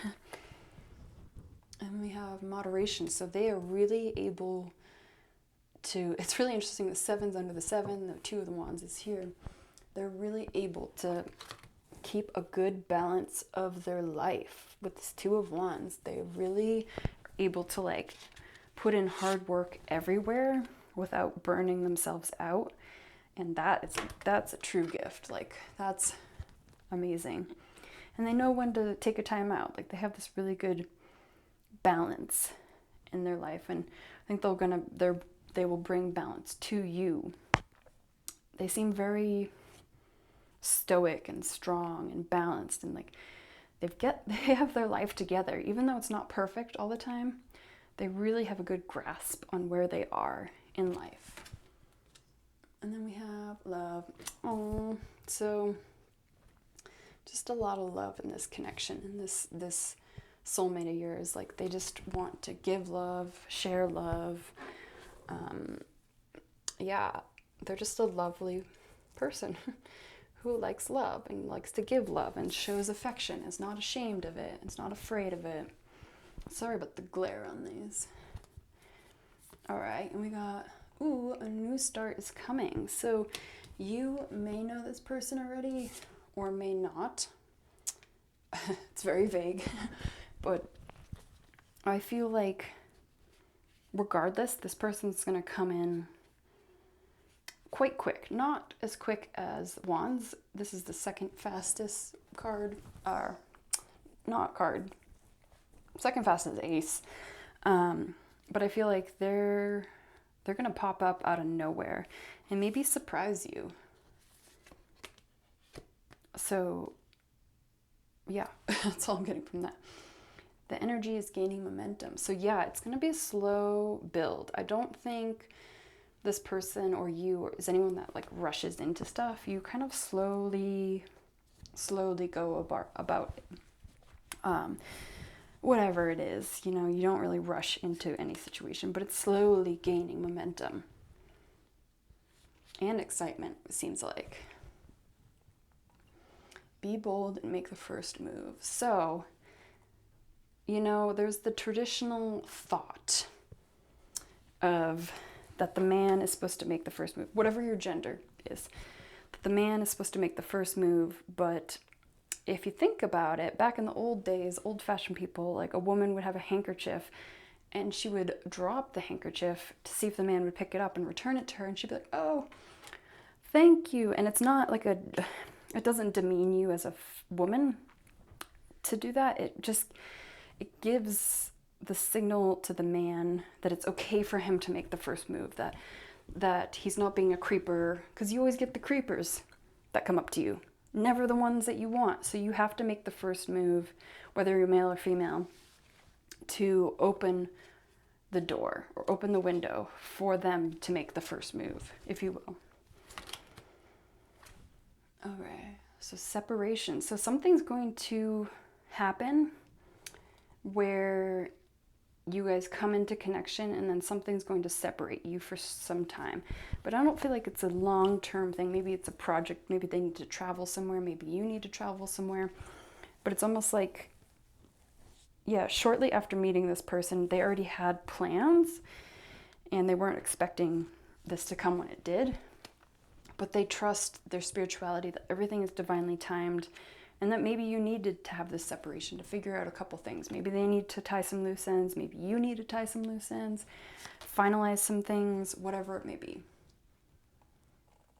And we have moderation. So they are really able to, it's really interesting, the seven's under the seven, the Two of the Wands is here. They're really able to keep a good balance of their life. With this Two of Wands, they really are able to like put in hard work everywhere without burning themselves out. And that's a true gift. Like that's amazing. And they know when to take a time out. Like they have this really good balance in their life, and I think they will bring balance to you. They seem very stoic and strong and balanced, and like they have their life together, even though it's not perfect all the time. They really have a good grasp on where they are in life. And then we have love. Oh, so just a lot of love in this connection, in this soulmate of yours. Like they just want to give love, share love. Yeah, they're just a lovely person who likes love and likes to give love and shows affection, is not ashamed of it, is not afraid of it. Sorry about the glare on these. All right, and we got, a new start is coming. So you may know this person already or may not. It's very vague, but I feel like regardless, this person's going to come in quite quick. Not as quick as Wands. This is the second fastest card. Not card. Second fastest Ace. But I feel like they're going to pop up out of nowhere and maybe surprise you. So, yeah, that's all I'm getting from that. The energy is gaining momentum. So, yeah, it's going to be a slow build. I don't think this person or you or is anyone that like rushes into stuff. You kind of slowly go about it. Whatever it is, you know, you don't really rush into any situation, but it's slowly gaining momentum and excitement, it seems like. Be bold and make the first move. So, you know, there's the traditional thought of that the man is supposed to make the first move, whatever your gender is, that the man is supposed to make the first move, but if you think about it, back in the old days, old-fashioned people, like a woman would have a handkerchief and she would drop the handkerchief to see if the man would pick it up and return it to her, and she'd be like, oh, thank you. And it's not like it doesn't demean you as a woman to do that. It gives the signal to the man that it's okay for him to make the first move, that he's not being a creeper, because you always get the creepers that come up to you. Never the ones that you want. So you have to make the first move, whether you're male or female, to open the door or open the window for them to make the first move, if you will. All right. So separation. So something's going to happen where you guys come into connection and then something's going to separate you for some time. But I don't feel like it's a long-term thing. Maybe it's a project. Maybe they need to travel somewhere. Maybe you need to travel somewhere. But it's almost like, yeah, shortly after meeting this person, they already had plans and they weren't expecting this to come when it did. But they trust their spirituality, that everything is divinely timed, and that maybe you needed to have this separation to figure out a couple things. Maybe they need to tie some loose ends. Maybe you need to tie some loose ends, finalize some things, whatever it may be.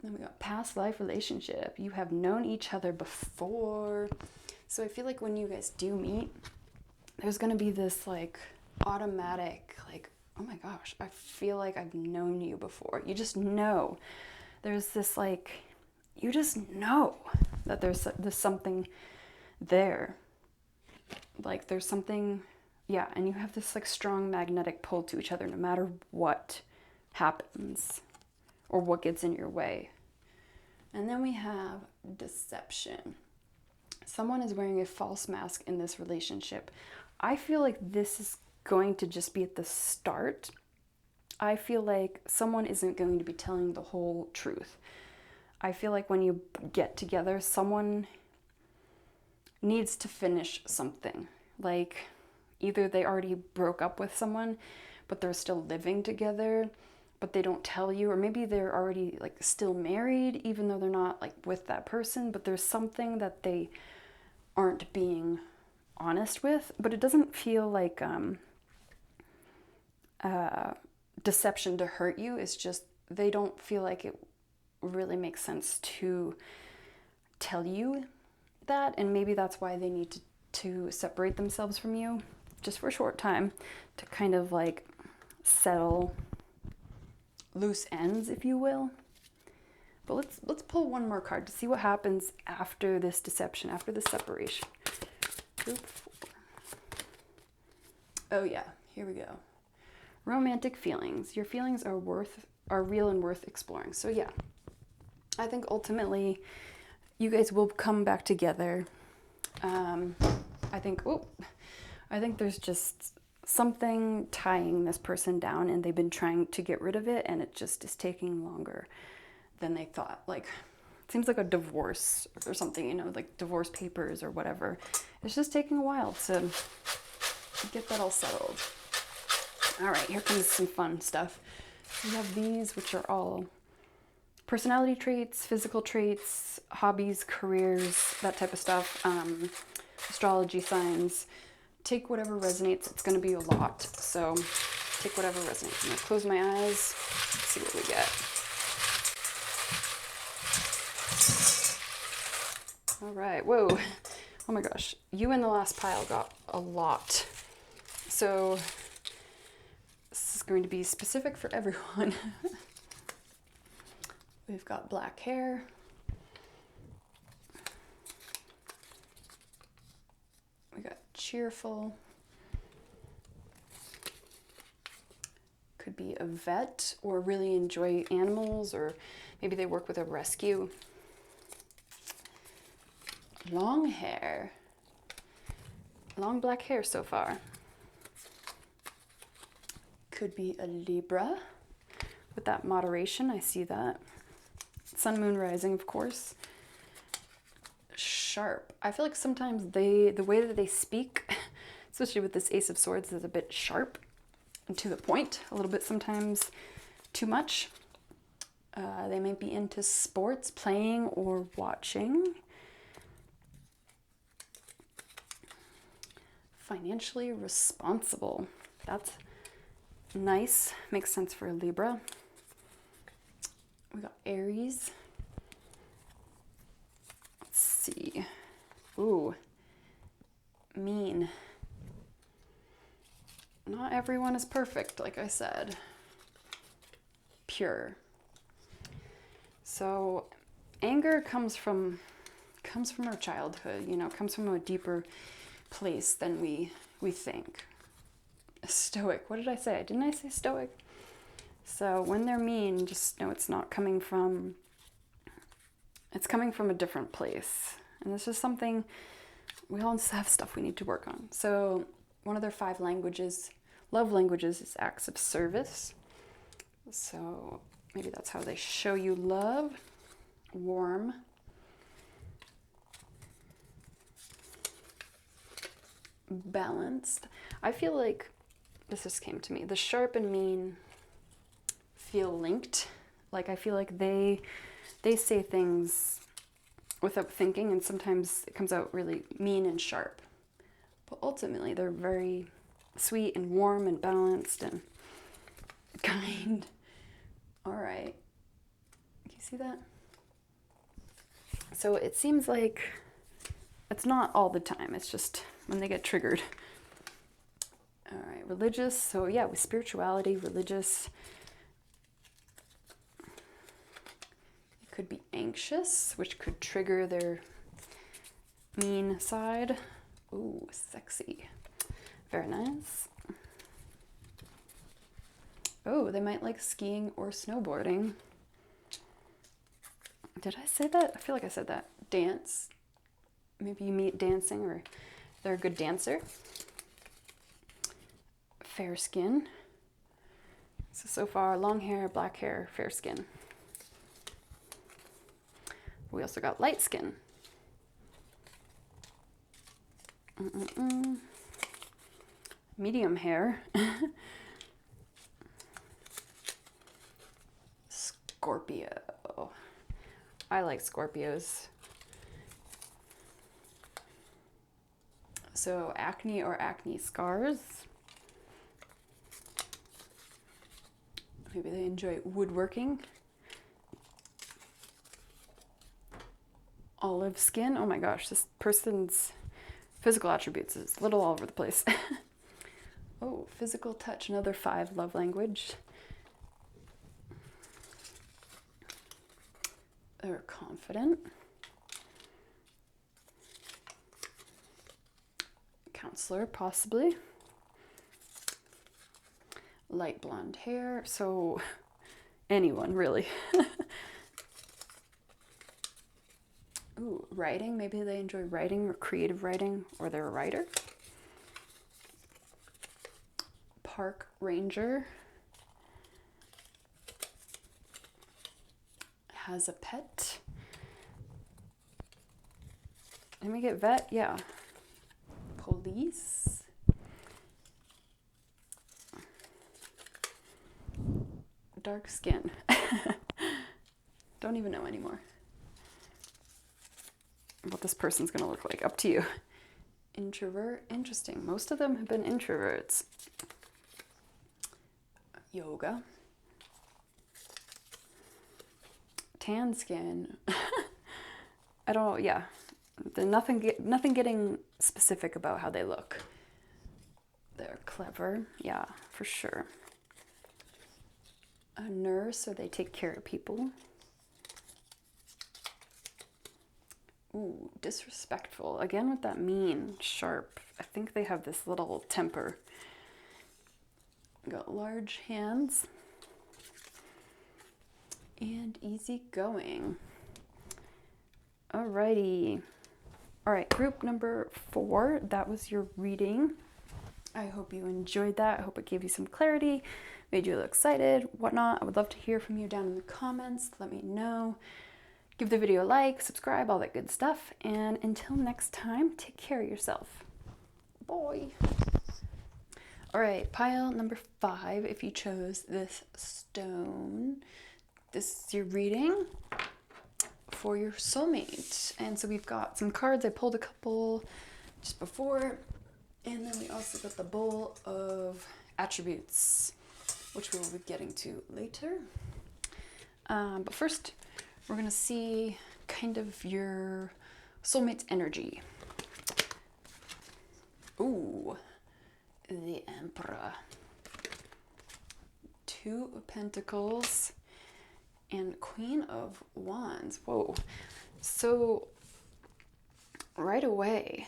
Then we got past life relationship. You have known each other before. So I feel like when you guys do meet, there's going to be this like automatic, like, oh my gosh, I feel like I've known you before. You just know. There's this like, you just know that there's something there. Like there's something, yeah, and you have this like strong magnetic pull to each other no matter what happens or what gets in your way. And then we have deception. Someone is wearing a false mask in this relationship. I feel like this is going to just be at the start. I feel like someone isn't going to be telling the whole truth. I feel like when you get together, someone needs to finish something. Like either they already broke up with someone, but they're still living together, but they don't tell you, or maybe they're already like still married, even though they're not like with that person, but there's something that they aren't being honest with. But it doesn't feel like deception to hurt you. It's just they don't feel like it really makes sense to tell you that, and maybe that's why they need to separate themselves from you just for a short time to kind of like settle loose ends, if you will. But let's pull one more card to see what happens after this deception, after the separation. Group 4. Oh yeah, here we go. Romantic feelings. Your feelings are real and worth exploring. So yeah, I think ultimately you guys will come back together. I think there's just something tying this person down, and they've been trying to get rid of it, and it just is taking longer than they thought. Like, it seems like a divorce or something, you know, like divorce papers or whatever. It's just taking a while to get that all settled. All right, here comes some fun stuff. We have these, which are all personality traits, physical traits, hobbies, careers, that type of stuff, astrology signs. Take whatever resonates. It's going to be a lot, so take whatever resonates. I'm going to close my eyes, see what we get. All right, whoa. Oh my gosh, you in the last pile got a lot. So this is going to be specific for everyone. We've got black hair. We got cheerful. Could be a vet or really enjoy animals, or maybe they work with a rescue. Long hair. Long black hair so far. Could be a Libra with that moderation. I see that. Sun, moon, rising, of course. Sharp. I feel like sometimes the way that they speak, especially with this Ace of Swords, is a bit sharp and to the point, a little bit sometimes too much. They might be into sports, playing or watching. Financially responsible. That's nice. Makes sense for a Libra. We got Aries. Let's see. Ooh. Mean. Not everyone is perfect, like I said. Pure. So anger comes from our childhood, you know, comes from a deeper place than we think. Stoic. What did I say? Didn't I say stoic? So when they're mean, just know it's coming from a different place. And this is something, we all have stuff we need to work on. So one of their 5 languages, love languages, is acts of service. So maybe that's how they show you love. Warm. Balanced. I feel like, this just came to me, the sharp and mean feel linked. Like I feel like they say things without thinking, and sometimes it comes out really mean and sharp. But ultimately they're very sweet and warm and balanced and kind. All right. You see that? So it seems like it's not all the time. It's just when they get triggered. All right, religious. So yeah, with spirituality, religious. It could be anxious, which could trigger their mean side. Ooh, sexy. Very nice. Oh, they might like skiing or snowboarding. Did I say that? I feel like I said that. Dance. Maybe you meet dancing, or they're a good dancer. Fair skin. So far, long hair, black hair, fair skin. We also got light skin. Medium hair. Scorpio. I like Scorpios. So acne or acne scars. Maybe they enjoy woodworking. Olive skin. Oh my gosh, this person's physical attributes is a little all over the place. Oh, physical touch, another 5 love language. They're confident. Counselor, possibly. Light blonde hair. So anyone, really. Ooh, writing. Maybe they enjoy writing or creative writing, or they're a writer. Park ranger. Has a pet. Let me get vet. Yeah. Police. Dark skin. Don't even know anymore what this person's gonna look like. Up to you. Introvert. Interesting. Most of them have been introverts. Yoga. Tan skin. Yeah. Nothing getting specific about how they look. They're clever, yeah, for sure. A nurse, so they take care of people. Ooh, disrespectful. Again, what that mean? Sharp. I think they have this little temper. Got large hands. And easygoing. Alrighty. Alright, group number 4. That was your reading. I hope you enjoyed that. I hope it gave you some clarity, made you a little excited, whatnot. I would love to hear from you down in the comments. Let me know. Give the video a like, subscribe, all that good stuff. And until next time, take care of yourself. Bye. All right, pile number 5, if you chose this stone, this is your reading for your soulmate. And so we've got some cards. I pulled a couple just before. And then we also got the bowl of attributes, which we will be getting to later. But first, we're going to see kind of your soulmate's energy. Ooh, the Emperor. 2 of Pentacles and Queen of Wands. Whoa. So right away,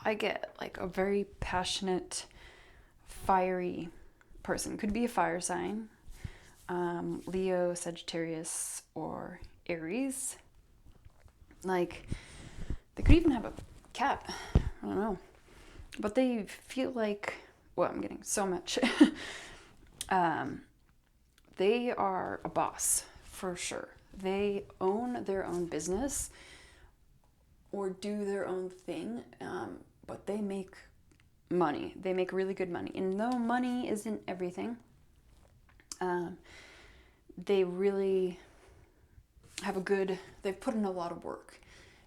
I get like a very passionate, fiery person. Could be a fire sign. Leo, Sagittarius, or Aries. Like, they could even have a cat. I don't know. But they feel like, well, I'm getting so much. They are a boss, for sure. They own their own business or do their own thing, but they make money. They make really good money. And though money isn't everything, they really have they've put in a lot of work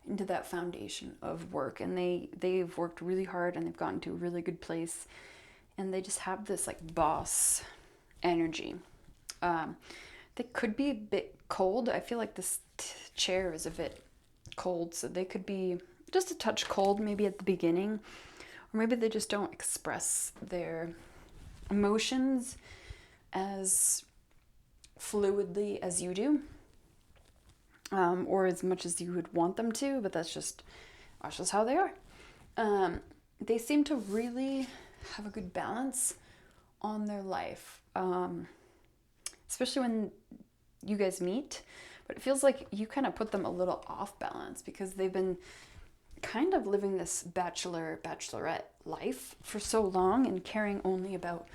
into that foundation of work, and they've worked really hard, and they've gotten to a really good place, and they just have this like boss energy. They could be a bit cold. I feel like this chair is a bit cold, so they could be just a touch cold maybe at the beginning, or maybe they just don't express their emotions as fluidly as you do, or as much as you would want them to, but that's just how they are. They seem to really have a good balance on their life, especially when you guys meet, but it feels like you kind of put them a little off balance because they've been kind of living this bachelorette life for so long and caring only about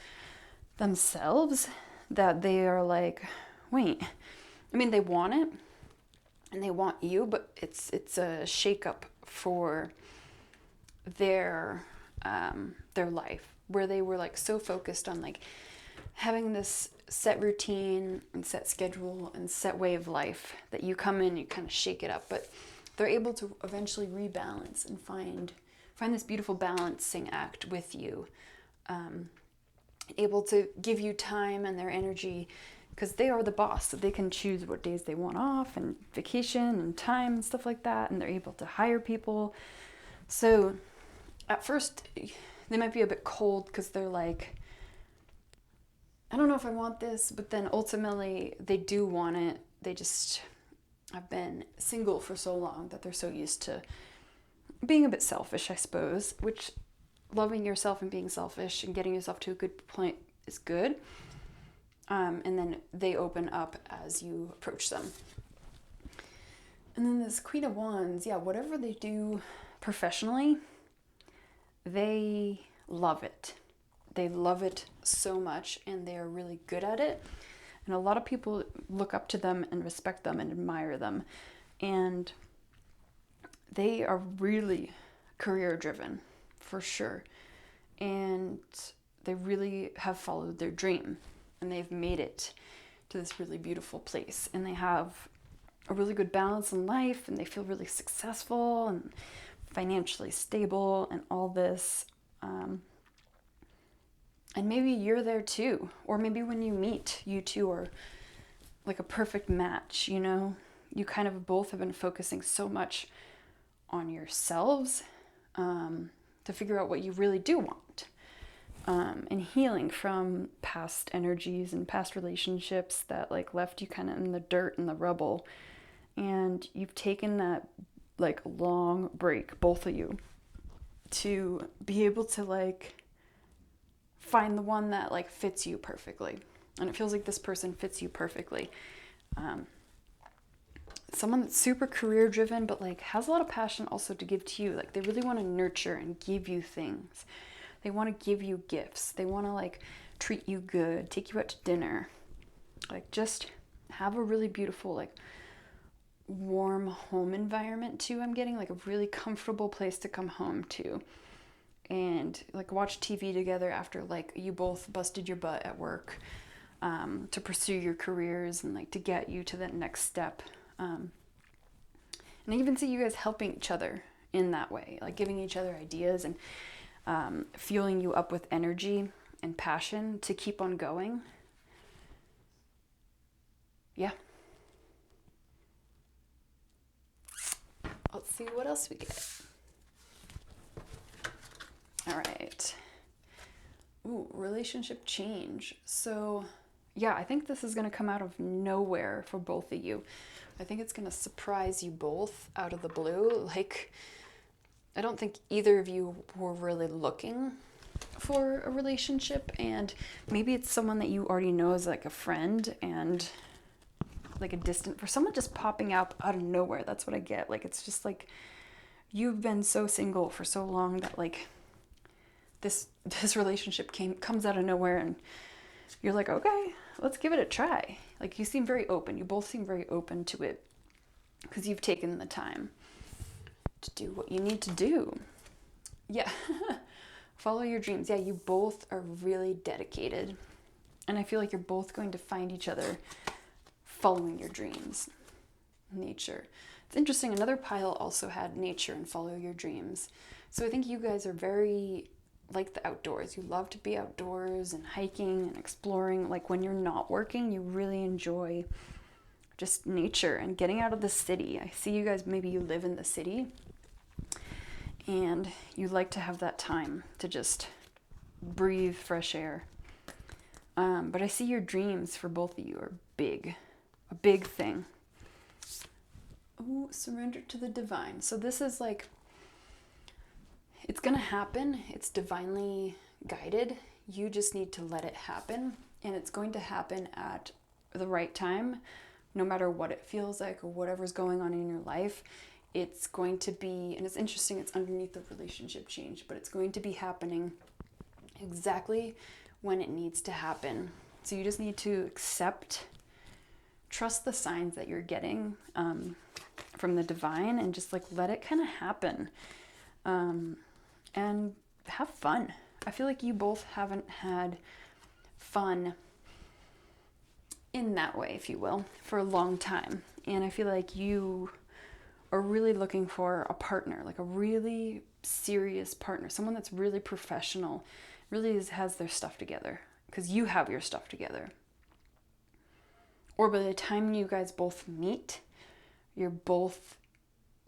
themselves that they are like, wait, I mean, they want it and they want you, but it's a shakeup for their life, where they were like so focused on like having this set routine and set schedule and set way of life that you come in, you kind of shake it up, but they're able to eventually rebalance and find this beautiful balancing act with you, able to give you time and their energy, because they are the boss, so they can choose what days they want off and vacation and time and stuff like that, and they're able to hire people. So at first they might be a bit cold because they're like, I don't know if I want this, but then ultimately they do want it. They just have been single for so long that they're so used to being a bit selfish, I suppose, which loving yourself and being selfish and getting yourself to a good point is good. And then they open up as you approach them. And then this Queen of Wands, yeah, whatever they do professionally, they love it. They love it so much, and they are really good at it. And a lot of people look up to them and respect them and admire them. And they are really career driven, for sure. And they really have followed their dream, and they've made it to this really beautiful place. And they have a really good balance in life, and they feel really successful and financially stable and all this. And maybe you're there too, or maybe when you meet, you two are like a perfect match, you know? You kind of both have been focusing so much on yourselves, to figure out what you really do want, and healing from past energies and past relationships that like left you kind of in the dirt and the rubble. And you've taken that like long break, both of you, to be able to like find the one that like fits you perfectly. And it feels like this person fits you perfectly. Someone that's super career driven, but like has a lot of passion also to give to you. Like they really want to nurture and give you things. They want to give you gifts. They want to like treat you good, take you out to dinner. Like just have a really beautiful, like warm home environment too. I'm getting like a really comfortable place to come home to. And like watch TV together after like you both busted your butt at work, to pursue your careers and like to get you to that next step. And I even see you guys helping each other in that way, like giving each other ideas and fueling you up with energy and passion to keep on going. Yeah. Let's see what else we get. All right. Ooh, relationship change. So yeah, I think this is going to come out of nowhere for both of you. I think it's going to surprise you both out of the blue. Like, I don't think either of you were really looking for a relationship, and maybe it's someone that you already know as like a friend and like a distant, for someone just popping up out of nowhere. That's what I get. Like, it's just like you've been so single for so long that like this relationship comes out of nowhere, and you're like, okay, let's give it a try. Like, you seem very open. You both seem very open to it because you've taken the time to do what you need to do. Yeah. Follow your dreams. Yeah, you both are really dedicated. And I feel like you're both going to find each other following your dreams. Nature. It's interesting. Another pile also had nature and follow your dreams. So I think you guys are very like the outdoors. You love to be outdoors and hiking and exploring. Like when you're not working, you really enjoy just nature and getting out of the city. I see you guys, maybe you live in the city and you like to have that time to just breathe fresh air. But I see your dreams for both of you are big, a big thing. Oh, surrender to the divine. So this is like, it's going to happen. It's divinely guided. You just need to let it happen. And it's going to happen at the right time, no matter what it feels like or whatever's going on in your life. It's going to be, and it's interesting, it's underneath the relationship change, but it's going to be happening exactly when it needs to happen. So you just need to accept, trust the signs that you're getting from the divine, and just like let it kind of happen. And have fun. I feel like you both haven't had fun in that way, if you will, for a long time. And I feel like you are really looking for a partner, like a really serious partner, someone that's really professional, really has their stuff together, because you have your stuff together. Or by the time you guys both meet, you're both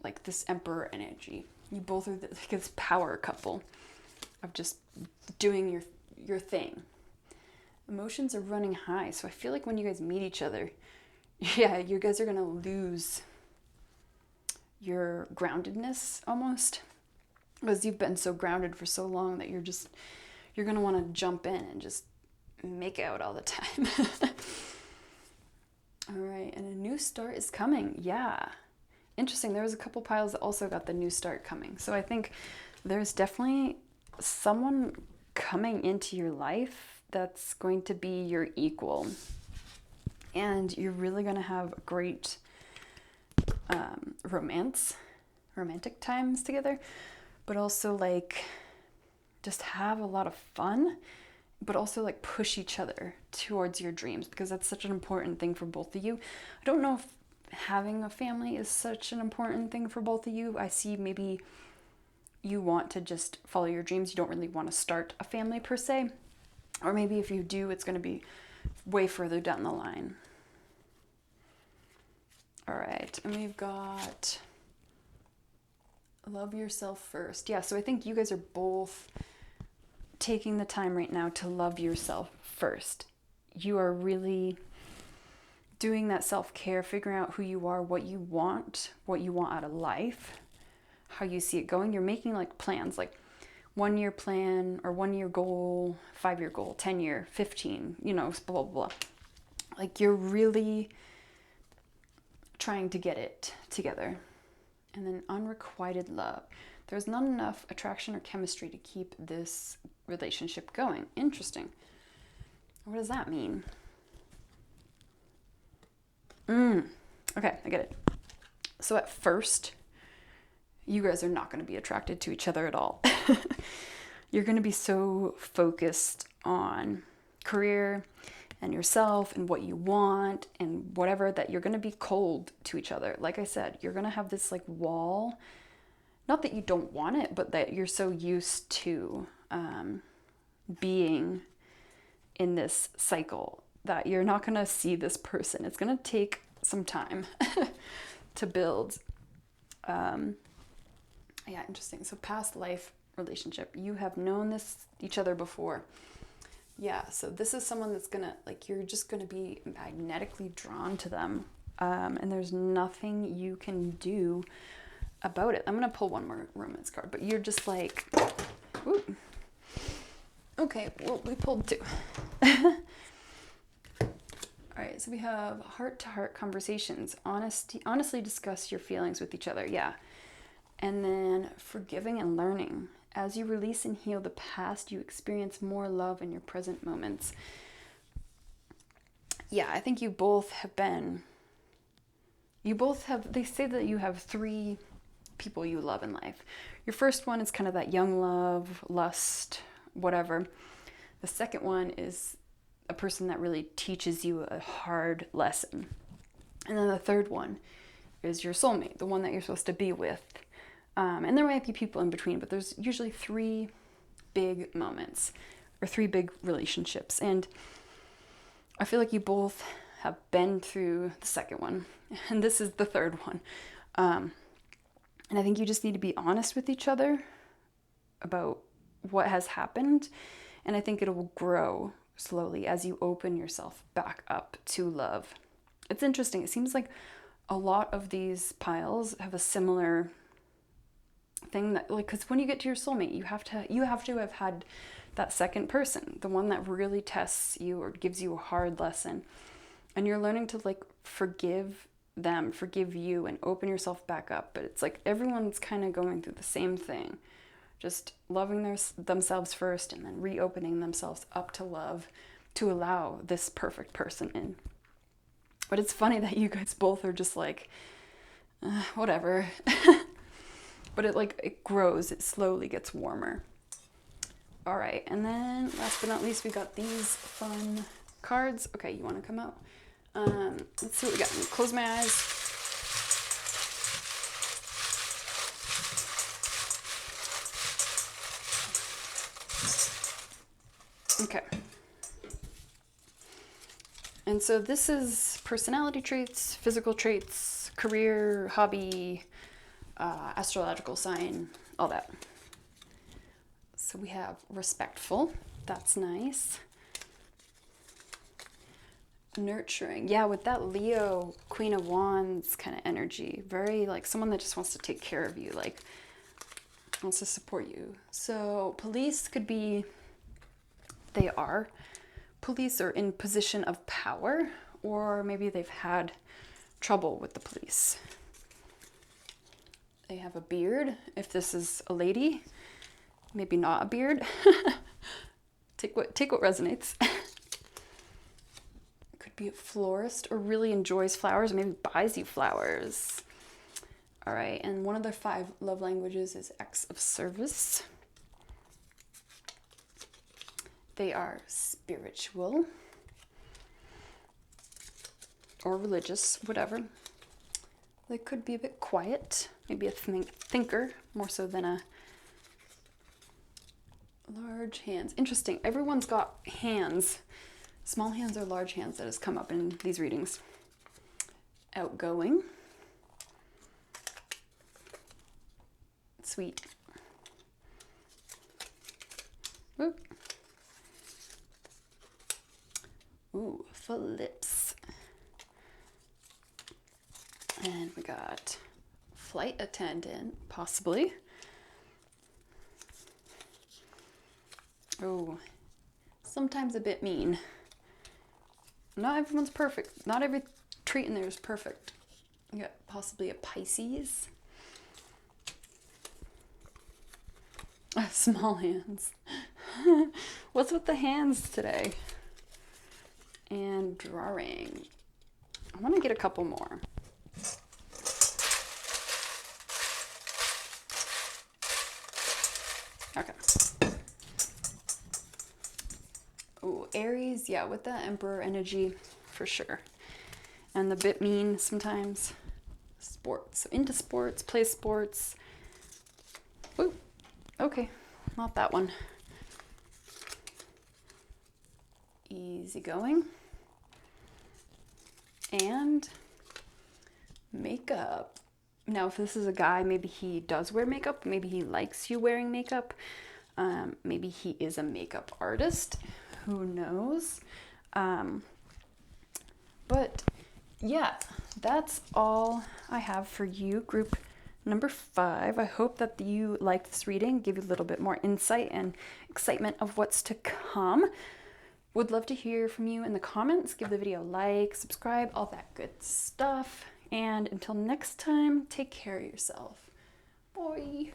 like this emperor energy. You both are like this power couple of just doing your thing. Emotions are running high. So I feel like when you guys meet each other, yeah, you guys are going to lose your groundedness almost, because you've been so grounded for so long that you're going to want to jump in and just make out all the time. All right. And a new start is coming. Yeah. Interesting. There was a couple piles that also got the new start coming. So I think there's definitely someone coming into your life that's going to be your equal. And you're really going to have a great romantic times together, but also like just have a lot of fun, but also like push each other towards your dreams, because that's such an important thing for both of you. I don't know if having a family is such an important thing for both of you. I see maybe you want to just follow your dreams. You don't really want to start a family per se. Or maybe if you do, it's going to be way further down the line. All right. And we've got Love yourself first. Yeah, so I think you guys are both taking the time right now to love yourself first. You are really doing that self-care, figuring out who you are, what you want out of life, how you see it going. You're making like plans, like 1 year plan or 1 year goal, 5 year goal, 10 year, 15, blah, blah, blah. Like you're really trying to get it together. And then unrequited love. There's not enough attraction or chemistry to keep this relationship going. Interesting. What does that mean? Okay, I get it. So at first, you guys are not going to be attracted to each other at all. You're going to be so focused on career and yourself and what you want and whatever that you're going to be cold to each other. Like I said, you're going to have this like wall. Not that you don't want it, but that you're so used to being in this cycle that you're not going to see this person. It's going to take some time to build. Yeah, interesting. So past life relationship, you have known each other before. Yeah, so this is someone that's gonna, like, you're just gonna be magnetically drawn to them. And there's nothing you can do about it. I'm gonna pull one more romance card, but you're just like, whoop. Okay, well, we pulled two. All right, so we have heart-to-heart conversations. Honestly discuss your feelings with each other. Yeah. And then forgiving and learning. As you release and heal the past, you experience more love in your present moments. Yeah, I think you both have, they say that you have 3 people you love in life. Your first one is kind of that young love, lust, whatever. The second one is a person that really teaches you a hard lesson. And then the third one is your soulmate, the one that you're supposed to be with. And there might be people in between, but there's usually 3 big moments or 3 big relationships. And I feel like you both have been through the second one, and this is the third one. And I think you just need to be honest with each other about what has happened. And I think it will grow slowly as you open yourself back up to love. It's interesting. It seems like a lot of these piles have a similar thing, that like, because when you get to your soulmate, you have to have had that second person, the one that really tests you or gives you a hard lesson, and you're learning to like forgive them, forgive you, and open yourself back up. But it's like everyone's kind of going through the same thing, just loving themselves first and then reopening themselves up to love to allow this perfect person in. But it's funny that you guys both are just like, whatever. But it grows, it slowly gets warmer. All right, and then last but not least, we got these fun cards. Okay, you want to come out? Let's see what we got. Let me close my eyes. Okay. And so this is personality traits, physical traits, career, hobby, astrological sign, all that. So we have respectful. That's nice. Nurturing. Yeah, with that Leo, Queen of Wands kind of energy. Very like someone that just wants to take care of you, like wants to support you. So police could be, police are in position of power, or maybe they've had trouble with the police. They have a beard. If this is a lady, maybe not a beard. Take what resonates. Could be a florist, or really enjoys flowers, or maybe buys you flowers. All right, and one of their 5 love languages is acts of service. They are spiritual or religious, whatever. They could be a bit quiet, maybe a thinker, more so than a large hands. Interesting. Everyone's got hands, small hands or large hands, that has come up in these readings. Outgoing. Sweet. Ooh. Ooh, for lips. And we got flight attendant, possibly. Oh, sometimes a bit mean. Not everyone's perfect. Not every trait in there is perfect. You got possibly a Pisces. Small hands. What's with the hands today? And drawing. I want to get a couple more. Okay. Oh, Aries, yeah, with that Emperor energy, for sure. And the bit mean sometimes. Sports. So into sports, play sports. Ooh, okay, not that one. Easygoing. And makeup. Now, if this is a guy, maybe he does wear makeup. Maybe he likes you wearing makeup. Maybe he is a makeup artist. Who knows? But yeah, that's all I have for you, group number 5. I hope that you liked this reading, give you a little bit more insight and excitement of what's to come. Would love to hear from you in the comments. Give the video a like, subscribe, all that good stuff. And until next time, take care of yourself. Bye.